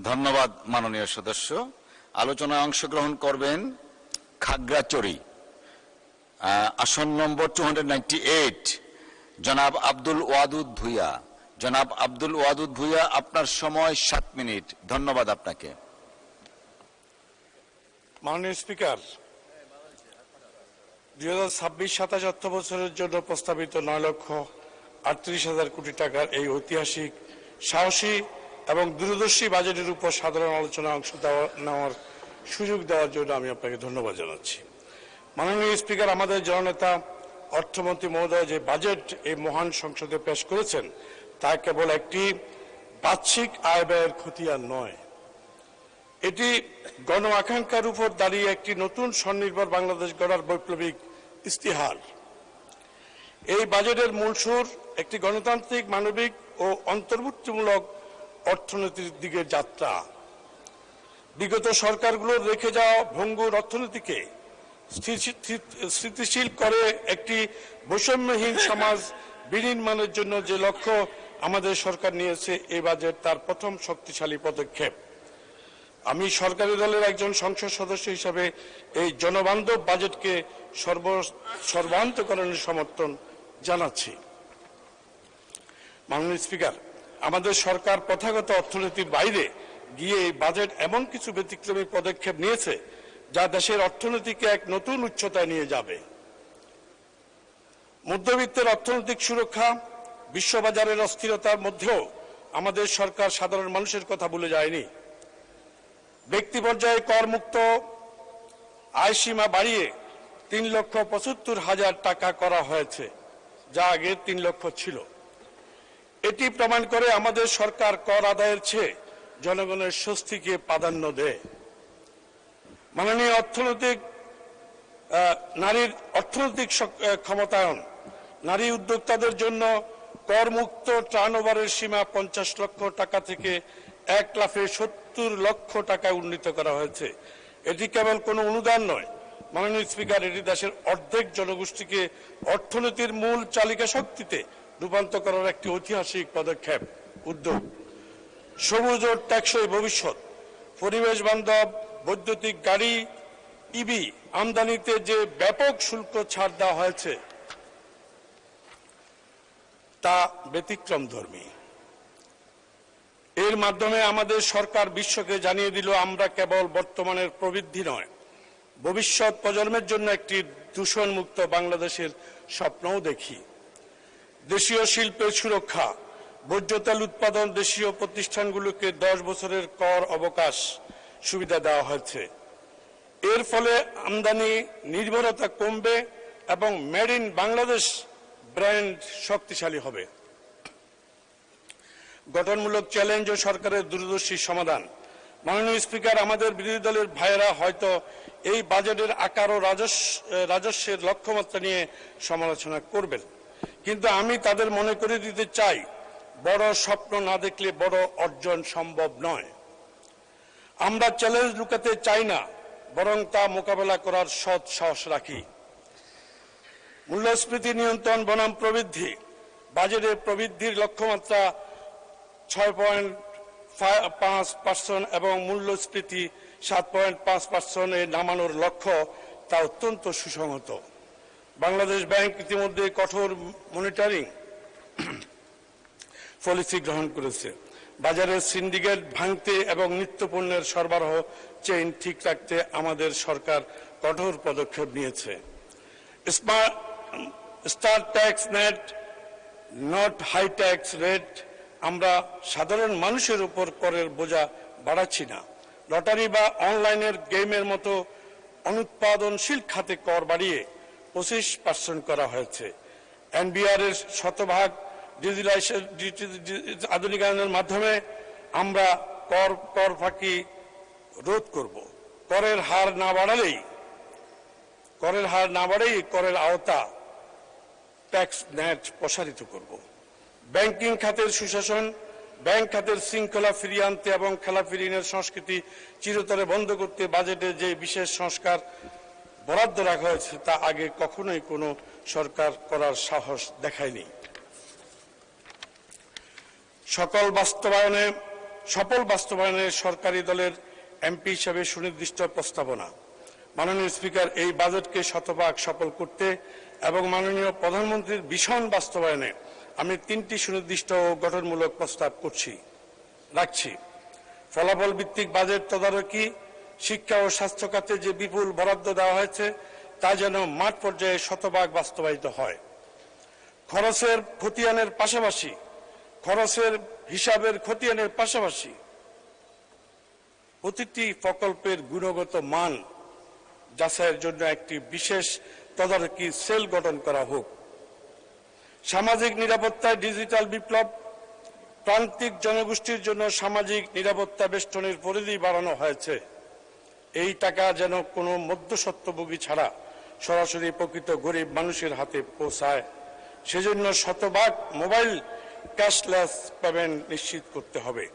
ধন্যবাদ মাননীয় সদস্য। আলোচনায় অংশগ্রহণ করবেন খাগড়াছড়ি আসন নম্বর 298 জনাব আব্দুল ওয়াদুদ ভুইয়া। জনাব আব্দুল ওয়াদুদ ভুইয়া, আপনার সময় 7 মিনিট। ধন্যবাদ আপনাকে। মাননীয় স্পিকার, 2026-27 অর্থ বছরের জন্য প্রস্তাবিত 9,38,000 কোটি টাকার এই ঐতিহাসিক, সাহসী এবং দূরদর্শী বাজেটের উপর সাধারণ আলোচনায় অংশ নেওয়ার সুযোগ দেওয়ার জন্য আমি আপনাকে ধন্যবাদ জানাচ্ছি। মাননীয় স্পিকার, আমাদের জননেতা অর্থমন্ত্রী মহোদয় যে বাজেট এই মহান সংসদে পেশ করেছেন তা কেবল একটি বার্ষিক আয় ব্যয়ের খতিয়ান নয়, এটি গণ আকাঙ্ক্ষার উপর দাঁড়িয়ে একটি নতুন স্বনির্ভর বাংলাদেশ গড়ার বৈপ্লবিক ইস্তিহার। এই বাজেটের মূল সুর একটি গণতান্ত্রিক, মানবিক ও অন্তর্ভুক্তিমূলক অর্থনীতির দিকে যাত্রা। বিগত সরকারগুলোর রেখে যাওয়া ভঙ্গুর অর্থনীতিকে স্থিতিশীল করে একটি বৈষম্যহীন সমাজ বিনির্মাণের জন্য যে লক্ষ্য আমাদের সরকার নিয়েছে, এই বাজেট তার প্রথম শক্তিশালী পদক্ষেপ। আমি সরকারি দলের একজন সংসদ সদস্য হিসাবে এই জনবান্ধব বাজেটকে সর্বান্তকরণের সমর্থন জানাচ্ছি। মাননীয় স্পিকার, আমাদের সরকার প্রথাগত অর্থনীতির বাইরে গিয়ে এই বাজেট এমন কিছু ব্যতিক্রমী পদক্ষেপ নিয়েছে যা দেশের অর্থনীতিকে এক নতুন উচ্চতায় নিয়ে যাবে। মধ্যবিত্তের অর্থনৈতিক সুরক্ষা, বিশ্ববাজারের অস্থিরতার মধ্যেও আমাদের সরকার সাধারণ মানুষের কথা ভুলে যায়নি। ব্যক্তি পর্যায়ে করমুক্ত আয় সীমা বাড়িয়ে 3,75,000 টাকা করা হয়েছে, যা আগে 3 লক্ষ ছিল। এটি প্রমাণ করে আমাদের সরকার কর আদায়ের চেয়ে জনগণের স্বস্তিকে প্রাধান্য দেয়। মাননীয় নারীর অর্থনৈতিক ক্ষমতায়ন, নারী উদ্যোক্তাদের জন্য করমুক্ত টার্নওভারের সীমা 50 লক্ষ টাকা থেকে 1,70,000 লক্ষ টাকায় উন্নীত করা হয়েছে। এটি কেবল কোনো অনুদান নয়, মাননীয় স্পিকার, এটি দেশের অর্ধেক জনগোষ্ঠীকে অর্থনীতির মূল চালিকা শক্তিতে রূপান্তর করার একটি ঐতিহাসিক পদক্ষেপ, উদ্যোগ। সবুজ ও টেকসই ভবিষ্যৎ, পরিবেশ বান্ধব বৈদ্যুতিক গাড়ি ইভি আমদানিতে যে ব্যাপক শুল্ক ছাড় দেওয়া হয়েছে তা ব্যতিক্রমধর্মী। এর মাধ্যমে আমাদের সরকার বিশ্বকে জানিয়ে দিল, আমরা কেবল বর্তমানের প্রবৃদ্ধি নয়, ভবিষ্যৎ প্রজন্মের জন্য একটি দূষণমুক্ত বাংলাদেশের স্বপ্নও দেখি। দেশীয় শিল্পের সুরক্ষা, বর্জ্য তেল উৎপাদন, দেশীয় প্রতিষ্ঠানগুলোকে 10 বছরের কর অবকাশ সুবিধা দেওয়া হয়েছে। এর ফলে আমদানি নির্ভরতা কমবে এবং মেড ইন বাংলাদেশ ব্র্যান্ড শক্তিশালী হবে। গঠনমূলক চ্যালেঞ্জ ও সরকারের দূরদর্শী সমাধান। মাননীয় স্পিকার, আমাদের বিরোধী দলের ভাইয়েরা হয়তো এই বাজেটের আকার ও রাজস্বের লক্ষ্যমাত্রা নিয়ে সমালোচনা করবেন, কিন্তু আমি তাদের মনে করে দিতে চাই, বড় স্বপ্ন না দেখলে বড় অর্জন সম্ভব নয়। আমরা চ্যালেঞ্জ লুকাতে চাই না, বরং তা মোকাবেলা করার সৎ সাহস রাখি। মূল্যস্ফীতি নিয়ন্ত্রণ বনাম প্রবৃদ্ধি। বাজেটের প্রবৃদ্ধির লক্ষ্যমাত্রা 6.5% এবং মূল্যস্ফীতি 7.5% নামানোর লক্ষ্য, তা অত্যন্ত সুসংহত। বাংলাদেশ ব্যাংক ইতিমধ্যে কঠোর মনিটরিং পলিসি গ্রহণ করেছে। বাজারের সিন্ডিকেট ভাঙতে এবং নিত্যপণ্যের সরবরাহ চেইন ঠিক রাখতে আমাদের সরকার কঠোর পদক্ষেপ নিয়েছে। Star tax net, not high tax rate. আমরা সাধারণ মানুষের উপর করের বোঝা বাড়াচ্ছি না। লটারি বা অনলাইনের গেমের মতো অনুৎপাদনশীল খাতে কর বাড়িয়ে 25% করা হয়েছে। এনবিআর এর শতভাগ আধুনিকায়নের মাধ্যমে আমরা কর ফাঁকি রোধ করব। করের হার না বাড়ালেই করের আওতা, ট্যাক্স নেট প্রসারিত করব। ব্যাংকিং খাতের সুশাসন, ব্যাংক খাতের শৃঙ্খলা ফিরিয়ে আনতে এবং খেলাপি ঋণের সংস্কৃতি চিরতরে বন্ধ করতে বাজেটে যে বিশেষ সংস্কার বরাদ্দ রাখা হয়েছে তা আগে কখনোই কোনো সরকার করার সাহস দেখায়নি। সফল বাস্তবায়নে সরকারি দলের এমপি হিসাবে সুনির্দিষ্ট প্রস্তাবনা। মাননীয় স্পিকার, এই বাজেটকে শতভাগ সফল করতে এবং মাননীয় প্রধানমন্ত্রীর ভীষণ বাস্তবায়নে আমি 3টি সুনির্দিষ্ট ও গঠনমূলক প্রস্তাব রাখছি। ফলাফল ভিত্তিক বাজেট তদারকি, শিক্ষা ও স্বাস্থ্য খাতে যে বিপুল বরাদ্দ দেওয়া হয়েছে তা যেন মাঠ পর্যায়ে শতভাগ বাস্তবায়িত হয়। খরচের খতিয়ানের পাশাপাশি খরচের হিসাবের খতিয়ানের পাশাপাশি প্রতিটি প্রকল্পের গুণগত মান যাচাইয়ের জন্য একটি বিশেষ তদারকি সেল গঠন করা হোক। সামাজিক নিরাপত্তায় ডিজিটাল বিপ্লব, প্রান্তিক জনগোষ্ঠীর জন্য সামাজিক নিরাপত্তা বেষ্টনীর পরিধি বাড়ানো হয়েছে। এই টাকা যেন কোনো মধ্যস্বত্বভোগী ছাড়া সরাসরি প্রকৃত গরিব মানুষের হাতে পৌঁছায়, সেজন্য শতভাগ মোবাইল ক্যাশলেস পেমেন্ট নিশ্চিত করতে হবে।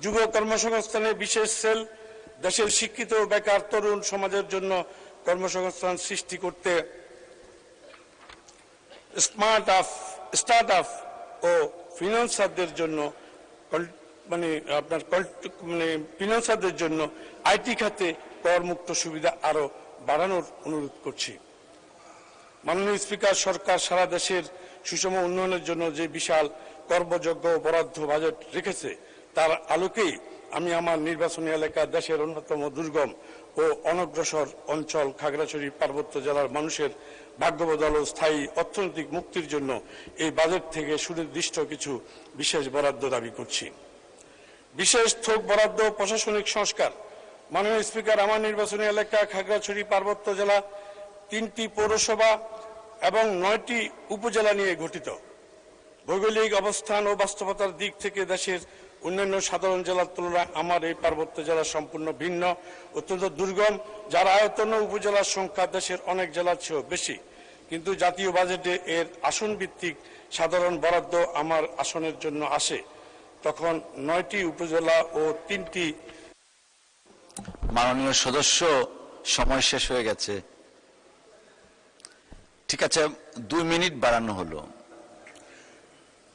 যুব কর্মসংস্থানের বিশেষ সেল, দেশের শিক্ষিত ও বেকার তরুণ সমাজের জন্য কর্মসংস্থান সৃষ্টি করতে স্টার্ট আপ ও ফিন্যান্সারদের জন্য ফিন্যান্সারদের জন্য আইটি খাতে করমুক্ত সুবিধা আরো বাড়ানোর অনুরোধ করছি। মাননীয় স্পিকার, সরকার সারা দেশের সুষম উন্নয়নের জন্য যে বিশাল কর্মযোগ্য বরাদ্দ বাজেট রেখেছে তার আলোকেই আমি আমার নির্বাচনী এলাকা দেশের অন্যতম দুর্গম ও অনগ্রসর অঞ্চল খাগড়াছড়ি পার্বত্য জেলার মানুষের ভাগ্য বদল ও স্থায়ী অর্থনৈতিক মুক্তির জন্য এই বাজেট থেকে সুনির্দিষ্ট কিছু বিশেষ বরাদ্দ দাবি করছি। বিশেষ থোক বরাদ্দ, প্রশাসনিক সংস্কার। মাননীয় স্পিকার, আমার নির্বাচনী এলাকা খাগড়াছড়ি পার্বত্য জেলা 3টি পৌরসভা এবং 9টি উপজেলা নিয়ে গঠিত। ভৌগোলিক অবস্থান ও বাস্তবতার দিক থেকে দেশের অন্যান্য সাধারণ জেলার তুলনায় আমার এই পার্বত্য জেলা সম্পূর্ণ ভিন্ন, অত্যন্ত দুর্গম, যার আয়তন ও উপজেলার সংখ্যা দেশের অনেক জেলার চেয়েও বেশি। কিন্তু জাতীয় বাজেটে এর আসন ভিত্তিক সাধারণ বরাদ্দ আমার আসনের জন্য আসে, তখন 9টি উপজেলা ও 3টি। মাননীয় সদস্য, সময় শেষ হয়ে গেছে। ঠিক আছে, 2 মিনিট বাড়ানো হলো।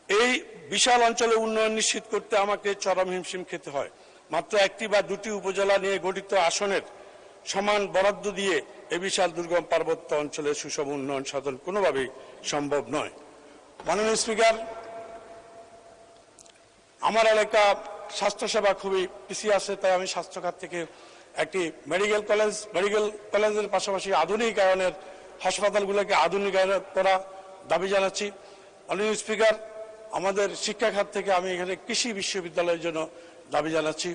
এই বিশাল অঞ্চলে উন্নয়ন নিশ্চিত করতে আমাকে চরম হিমশিম খেতে হয়। মাত্র 1টি বা 2টি উপজেলা নিয়ে গঠিত আসনের সমান বরাদ্দ দিয়ে এই বিশাল দুর্গম পার্বত্য অঞ্চলে সুষম উন্নয়ন সাধন কোনোভাবেই সম্ভব নয়। মাননীয় স্পিকার, আমার এলাকা স্বাস্থ্যসেবা খুবই পিছিয়ে আছে, তাই আমি স্বাস্থ্য খাত থেকে একটি মেডিকেল কলেজের পাশাপাশি আধুনিকায়নের হাসপাতালগুলোকে আধুনিকায়ন করা দাবি জানাচ্ছি। মাননীয় স্পিকার, আমাদের শিক্ষা খাত থেকে আমি এখানে কৃষি বিশ্ববিদ্যালয়ের জন্য দাবি জানাচ্ছি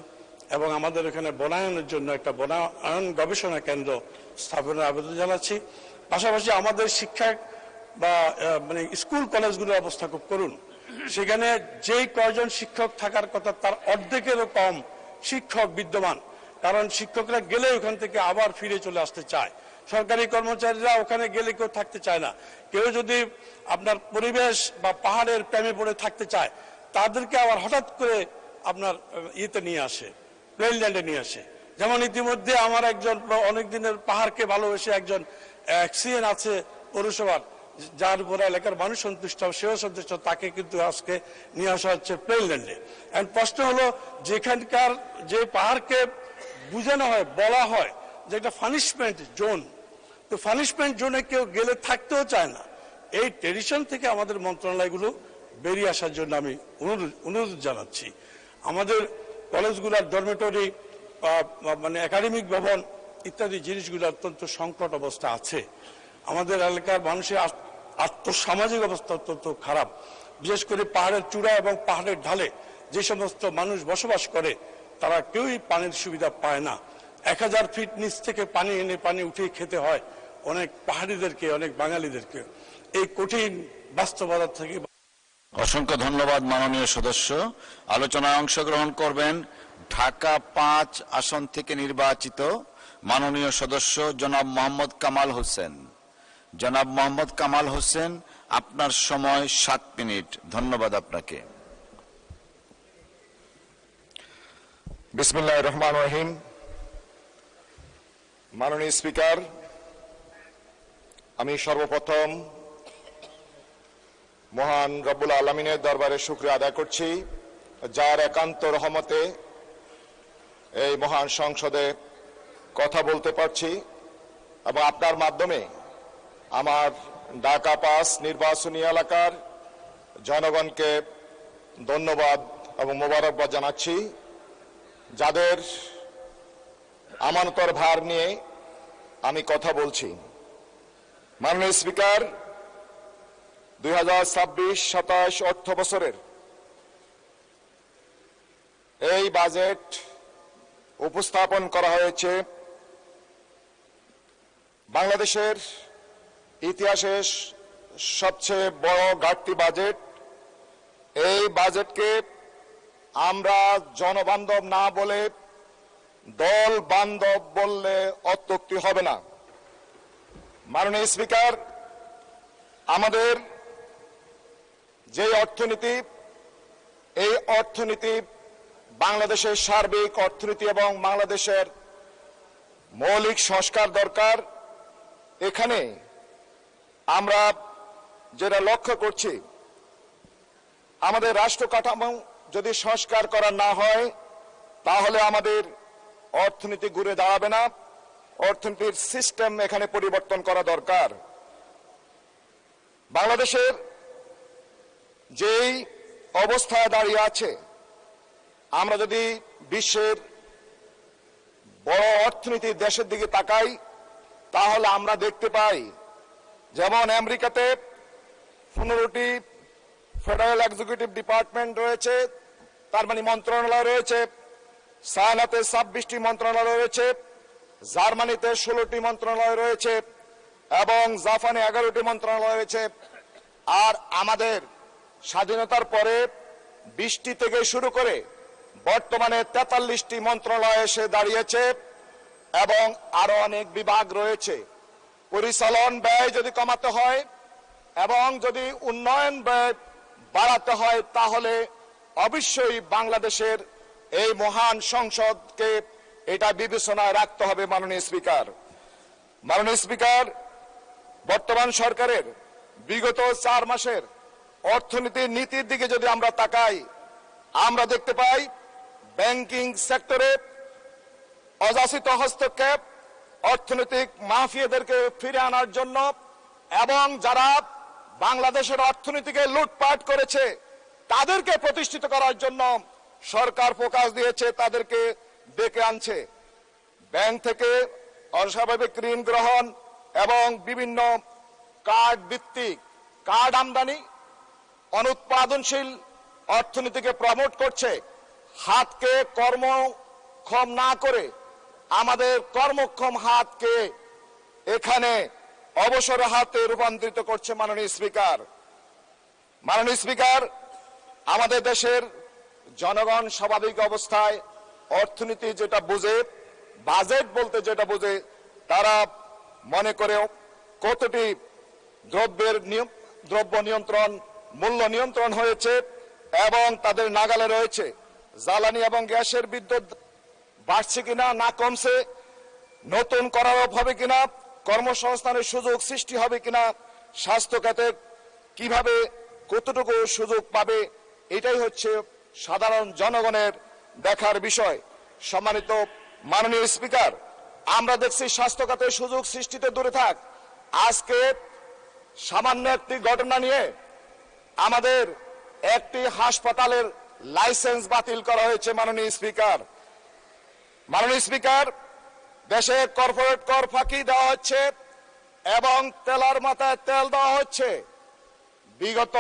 এবং আমাদের এখানে বনায়নের জন্য একটা বনায়ন গবেষণা কেন্দ্র স্থাপনের আবেদন জানাচ্ছি। পাশাপাশি আমাদের শিক্ষা বা স্কুল কলেজগুলোর অবস্থা খুব করুন। সেখানে যেই কয়জন শিক্ষক থাকার কথা তার অর্ধেকেরও কম শিক্ষক বিদ্যমান, কারণ শিক্ষকরা গেলে ওখান থেকে আবার ফিরে চলে আসতে চায়। সরকারি কর্মচারীরা ওখানে গেলে কেউ থাকতে চায় না। কেউ যদি আপনার পরিবেশ বা পাহাড়ের প্রেমে পড়ে থাকতে চায়, তাদেরকে আবার হঠাৎ করে আপনার ইয়েতে নিয়ে আসে, প্লেনল্যান্ডে নিয়ে আসে। যেমন ইতিমধ্যে আমার একজন অনেক দিনের পাহাড়কে ভালোবেসে একজন সিএন আছে পৌরসভার, যার উপরে এলাকার মানুষ সন্তুষ্ট, সেও সন্তুষ্ট, তাকে কিন্তু আজকে নিয়ে আসা হচ্ছে প্লেনল্যান্ডে। এখন প্রশ্ন হলো, যেখানকার যে পাহাড়কে বুঝানো হয়, বলা হয় যে একটা পানিশমেন্ট জোন, তো পানিশমেন্ট জোনে কেউ গেলে থাকতেও চায় না। এই ট্রেডিশন থেকে আমাদের মন্ত্রণালয়গুলো বেরিয়ে আসার জন্য আমি অনুরোধ জানাচ্ছি। আমাদের কলেজগুলোর ডরমেটরি, একাডেমিক ভবন ইত্যাদি জিনিসগুলো অত্যন্ত সংকট অবস্থা আছে। আমাদের এলাকার মানুষের আর্থসামাজিক অবস্থা অত্যন্ত খারাপ। বিশেষ করে পাহাড়ের চূড়া এবং পাহাড়ের ঢালে যে সমস্ত মানুষ বসবাস করে, তারা কেউই পানির সুবিধা পায় না। 1000 ফিট নিচ থেকে পানি এনে পানি উঠিয়ে খেতে হয় অনেক পাহাড়িদেরকে, অনেক বাঙালিদেরকে। এই কঠিন বাস্তবতা থেকে। অসংখ্য ধন্যবাদ মাননীয় সদস্য। আলোচনায় অংশগ্রহণ করবেন ঢাকা 5 আসন থেকে নির্বাচিত মাননীয় সদস্য জনাব মোহাম্মদ কামাল হোসেন। জনাব মোহাম্মদ কামাল হোসেন, আপনার সময় 7 মিনিট। ধন্যবাদ আপনাকে। বিসমিল্লাহির রহমানির রহিম। মাননীয় স্পিকার, আমি সর্বপ্রথম মহান রব্বুল আলামিনের দরবারে শুকরিয়া আদায় করছি, যার একান্ত রহমতে এই মহান সংসদে কথা বলতে পারছি এবং আপনার মাধ্যমে আমার ঢাকা 5 নির্বাচনী এলাকার জনগণকে ধন্যবাদ এবং মোবারকবাদ জানাচ্ছি, যাদের আমানতের ভার নিয়ে আমি কথা বলছি। মাননীয় স্পিকার, 2026-27 অর্থ বছরের এই বাজেট উপস্থাপন করা হয়েছে বাংলাদেশের ইতিহাসের সবচেয়ে বড় ঘাটতি বাজেট। এই বাজেটকে আমরা জনবান্ধব না বলে দল বান্ধব বললে অত্যুক্তি হবে না। মাননীয় স্পিকার, আমাদের যে অর্থনীতি, এই অর্থনীতি বাংলাদেশের সার্বিক অর্থনীতি এবং বাংলাদেশের মৌলিক সংস্কার দরকার। এখানে আমরা যেটা লক্ষ্য করছি, আমাদের রাষ্ট্র কাঠামো যদি সংস্কার করা না হয় তাহলে আমাদের অর্থনীতি ঘুরে দাঁড়াবে না। অর্থনীতির সিস্টেম এখানে পরিবর্তন করা দরকার। বাংলাদেশের যেই অবস্থায় দাঁড়িয়ে আছে, আমরা যদি বিশ্বের বড় অর্থনীতির দেশের দিকে তাকাই তাহলে আমরা দেখতে পাই, যেমন আমেরিকাতে 15টি ফেডারেল এক্সিকিউটিভ ডিপার্টমেন্ট রয়েছে, তার মানে মন্ত্রণালয় রয়েছে। চায়নাতে 26টি মন্ত্রণালয় রয়েছে, জার্মানিতে 16টি মন্ত্রণালয় রয়েছে এবং জাপানে 11টি মন্ত্রণালয় রয়েছে। আর আমাদের স্বাধীনতার পরে 20টি থেকে শুরু করে বর্তমানে 43টি মন্ত্রণালয় এসে দাঁড়িয়েছে এবং আরো অনেক বিভাগ রয়েছে। পরিচালন ব্যয় যদি কমাতে হয় এবং যদি উন্নয়ন ব্যয় বাড়াতে হয় তাহলে অবশ্যই বাংলাদেশের এই মহান সংসদকে এটা বিবেচনায় রাখতে হবে। মাননীয় স্পিকার, বর্তমান সরকারের বিগত 4 মাসের অর্থনীতির নীতির দিকে যদি আমরা তাকাই, আমরা দেখতে পাই ব্যাংকিং সেক্টরে অযাচিত হস্তক্ষেপ, অর্থনৈতিক মাফিয়াদেরকে ফিরে আনার জন্য এবং যারা বাংলাদেশের অর্থনীতিকে লুটপাট করেছে তাদেরকে প্রতিষ্ঠিত করার জন্য সরকার ফোকাস দিয়েছে, তাদেরকে ডেকে আনছে। ব্যাংক থেকে অস্বাভাবিক ঋণ গ্রহণ এবং বিভিন্ন কার্ড ভিত্তিক কার্ড আমদানি অনুৎপাদনশীল অর্থনীতিকে প্রমোট করছে। হাতকে কর্মক্ষম না করে আমাদের কর্মক্ষম হাতকে এখানে অবসর হাতে রূপান্তরিত করছে। মাননীয় স্পিকার, আমাদের দেশের জনগণ স্বাভাবিক অবস্থায় অর্থনীতি যেটা বুঝে, বাজেট বলতে যেটা বুঝে, তারা মনে করে কতটি দ্রব্য নিয়ন্ত্রণ, মূল্য নিয়ন্ত্রণ হয়েছে এবং তাদের নাগালে রয়েছে। জ্বালানি এবং গ্যাসের বিদ্যুৎ বাড়ছে কিনা না কমছে, নতুন করারোপ হবে কিনা, কর্মসংস্থানের সুযোগ সৃষ্টি হবে কিনা, স্বাস্থ্য খাতে কিভাবে কতটুকু সুযোগ পাবে, এটাই হচ্ছে সাধারণ জনগণের দেখার বিষয়। সম্মানিত মাননীয় স্পিকার, আমরা দেখছি স্বাস্থ্য খাতে সুযোগ সৃষ্টিতে দূরে থাক, আজকে সামান্য একটি ঘটনা নিয়ে আমাদের একটি হাসপাতালের লাইসেন্স বাতিল করা হয়েছে। মাননীয় স্পিকার, দেশে কর্পোরেট কর ফাঁকি দেওয়া হচ্ছে এবং তেলার মাথায় তেল দেওয়া হচ্ছে। বিগত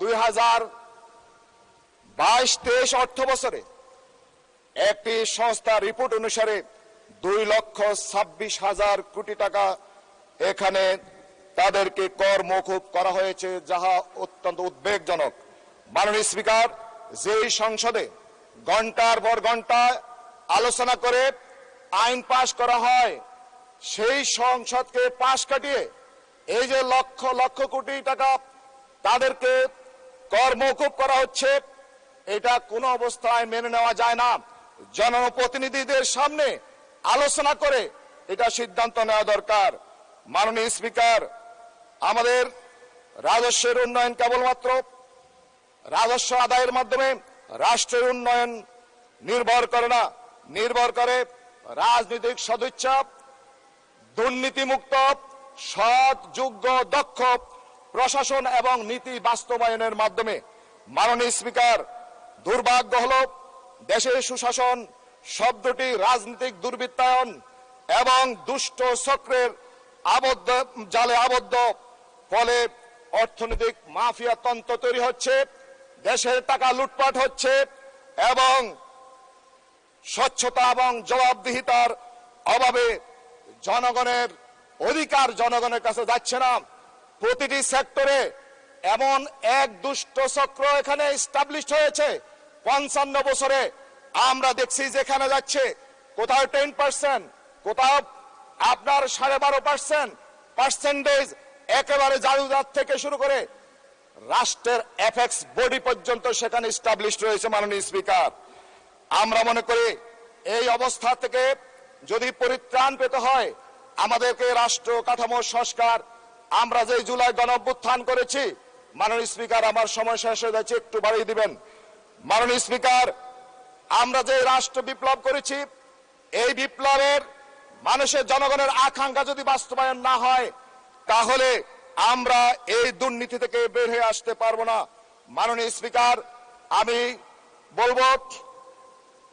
2022-23 অর্থ বছরে একটি সংস্থা রিপোর্ট অনুসারে 2,26,000 কোটি টাকা এখানে তাদেরকে কর মওকুফ করা হয়েছে, যাহা অত্যন্ত উদ্বেগজনক। মাননীয় স্পিকার, যেই সংসদে ঘন্টার পর ঘন্টা আলোচনা করে আইন পাশ করা হয়, সেই সংসদকে পাশ কাটিয়ে এই যে লক্ষ লক্ষ কোটি টাকা তাদেরকে কর মওকুফ করা হচ্ছে, এটা কোনো অবস্থায় মেনে নেওয়া যায় না। জনপ্রতিনিধিদের সামনে আলোচনা করে এটা সিদ্ধান্ত নেওয়া দরকার। মাননীয় স্পিকার, আমাদের রাজস্বের উন্নয়ন কেবলমাত্র রাজস্ব আদায়ের মাধ্যমে রাষ্ট্রের উন্নয়ন নির্ভর করে না, নির্ভর করে রাজনৈতিক সদিচ্ছা, দুর্নীতিমুক্ত, সৎ, যোগ্য, দক্ষ প্রশাসন এবং নীতি বাস্তবায়নের মাধ্যমে। মাননীয় স্পিকার, দুর্ভাগ্য হল দেশের সুশাসন শব্দটি রাজনৈতিক দুর্বৃত্তায়ন এবং দুষ্ট চক্রের জালে আবদ্ধ, ফলে অর্থনৈতিক মাফিয়া তন্ত্র তৈরি হচ্ছে, দেশের টাকা লুটপাট হচ্ছে এবং স্বচ্ছতা এবং জবাবদিহিতার অভাবে জনগণের অধিকার জনগণের কাছে যাচ্ছে না। প্রতিটি সেক্টরে এমন এক দুষ্ট চক্র এখানে এস্টাবলিশ হয়েছে 55 বছরে। আমরা দেখছি যেখানে যাচ্ছে কোথাও 10%, কোথাও আপনার 12.5% পার্সেন্টেজ, একেবারে জারুদার থেকে শুরু করে রাষ্ট্রের এফেক্স বডি পর্যন্ত সেখানে এস্টাবলিশ রয়েছে। মাননীয় স্পিকার, আমরা মনে করি এই অবস্থা থেকে যদি পরিত্রাণ পেতে হয় আমাদেরকে রাষ্ট্র কাঠামো সংস্কার, আমরা যে জুলাই গণঅভ্যুত্থান করেছি, মাননীয় স্পিকার আমার সময় শেষ হয়ে যাচ্ছে, একটু বাড়িয়ে দিবেন। মাননীয় স্পিকার, আমরা যে রাষ্ট্র বিপ্লব করেছি, এই বিপ্লবের মানুষের জনগণের আকাঙ্ক্ষা যদি বাস্তবায়ন না হয় তাহলে আমরা এই দুর্নীতি থেকে বের হয়ে আসতে পারবো না। মাননীয় স্পিকার, আমি বলবো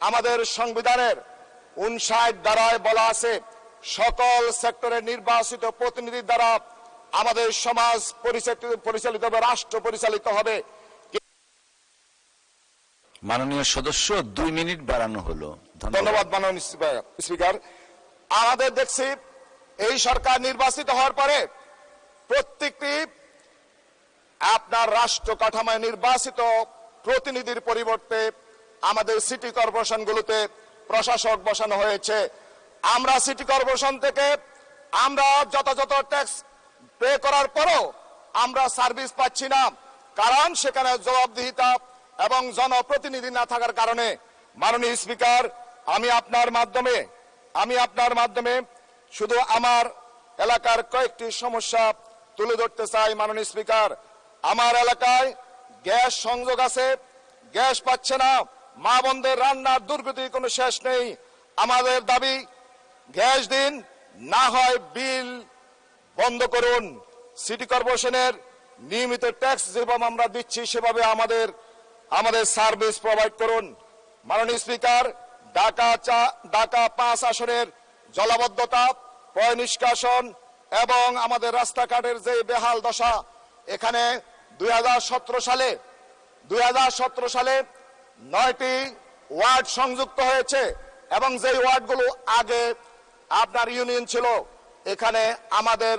আমাদের সংবিধানের 59 ধারায় বলা আছে সকল সেক্টরের নির্বাচিত প্রতিনিধির দ্বারা আমাদের সমাজ পরিচালিত হবে, রাষ্ট্র পরিচালিত হবে। মাননীয় সদস্য 2 মিনিট বাড়ানো হলো। ধন্যবাদ মাননীয় স্পিকার। আমাদের দেখছি এই সরকার নির্বাচিত হওয়ার পরে প্রত্যেকটি আপনার রাষ্ট্র কাঠামোয় নির্বাচিত প্রতিনিধির পরিবর্তে আমাদের সিটি কর্পোরেশনগুলোতে প্রশাসক বসানো হয়েছে। আমরা সিটি কর্পোরেশন থেকে আমরা যথাযথ ট্যাক্স পে করার পরও আমরা সার্ভিস পাচ্ছি না, কারণ সেখানে জবাবদিহিতা এবং জনপ্রতিনিধি না থাকার কারণে। মাননীয় স্পিকার, আমি আপনার মাধ্যমে শুধু আমার এলাকার কয়েকটি সমস্যা তুলে ধরতে চাই। মাননীয় স্পিকার, আমার এলাকায় গ্যাস সংযোগ আছে, গ্যাস পাচ্ছে না, মা বোনদের রান্নার দুর্গতির কোনো শেষ নেই। আমাদের দাবি গ্যাস দিন, না হয় বিল বন্ধ করুন। সিটি কর্পোরেশনের নিয়মিত ট্যাক্স যেভাবে আমরা দিচ্ছি সেভাবে আমাদের সার্ভিস প্রোভাইড করুন। মাননীয় স্পিকার, ঢাকা 5 আসনের জলাবদ্ধতা, পয় নিষ্কাশন এবং আমাদের রাস্তাঘাটের যে বেহাল দশা, এখানে 2017 সালে 9টি ওয়ার্ড সংযুক্ত হয়েছে এবং যে ওয়ার্ডগুলো আগে আপনার ইউনিয়ন ছিল, এখানে আমাদের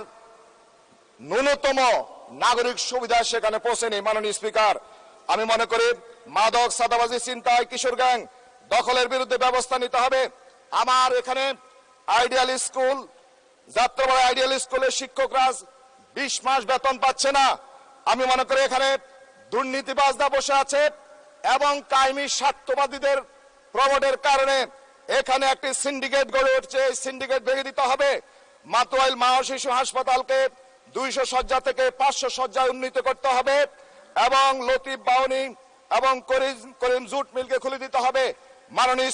ন্যূনতম নাগরিক সুবিধা সেখানে পৌঁছেনি। মাননীয় স্পিকার, আমি মনে করি মাদক, সাদাবাজি, ছিনতাই, কিশোর গ্যাং দখলের বিরুদ্ধে ব্যবস্থা নিতে হবে। আমার এখানে আইডিয়াল স্কুল, যাত্রাবাড়ি আইডিয়াল স্কুলের শিক্ষকরা 20 মাস বেতন পাচ্ছে না। আমি মনে করি এখানে দুর্নীতিবাজরা বসে আছে এবং কায়েমি স্বার্থবাদীদের প্রবটের কারণে এখানে একটি সিন্ডিকেট গড়ে উঠছে। এই সিন্ডিকেট ভেঙে দিতে হবে। মাতোয়াইল মা ও শিশু হাসপাতালকে 200 শয্যা থেকে 500 শয্যায় উন্নীত করতে হবে এবং লতিফ বাউনি এবং করিম জুট মিলকে খুলে দিতে হবে। মাননীয়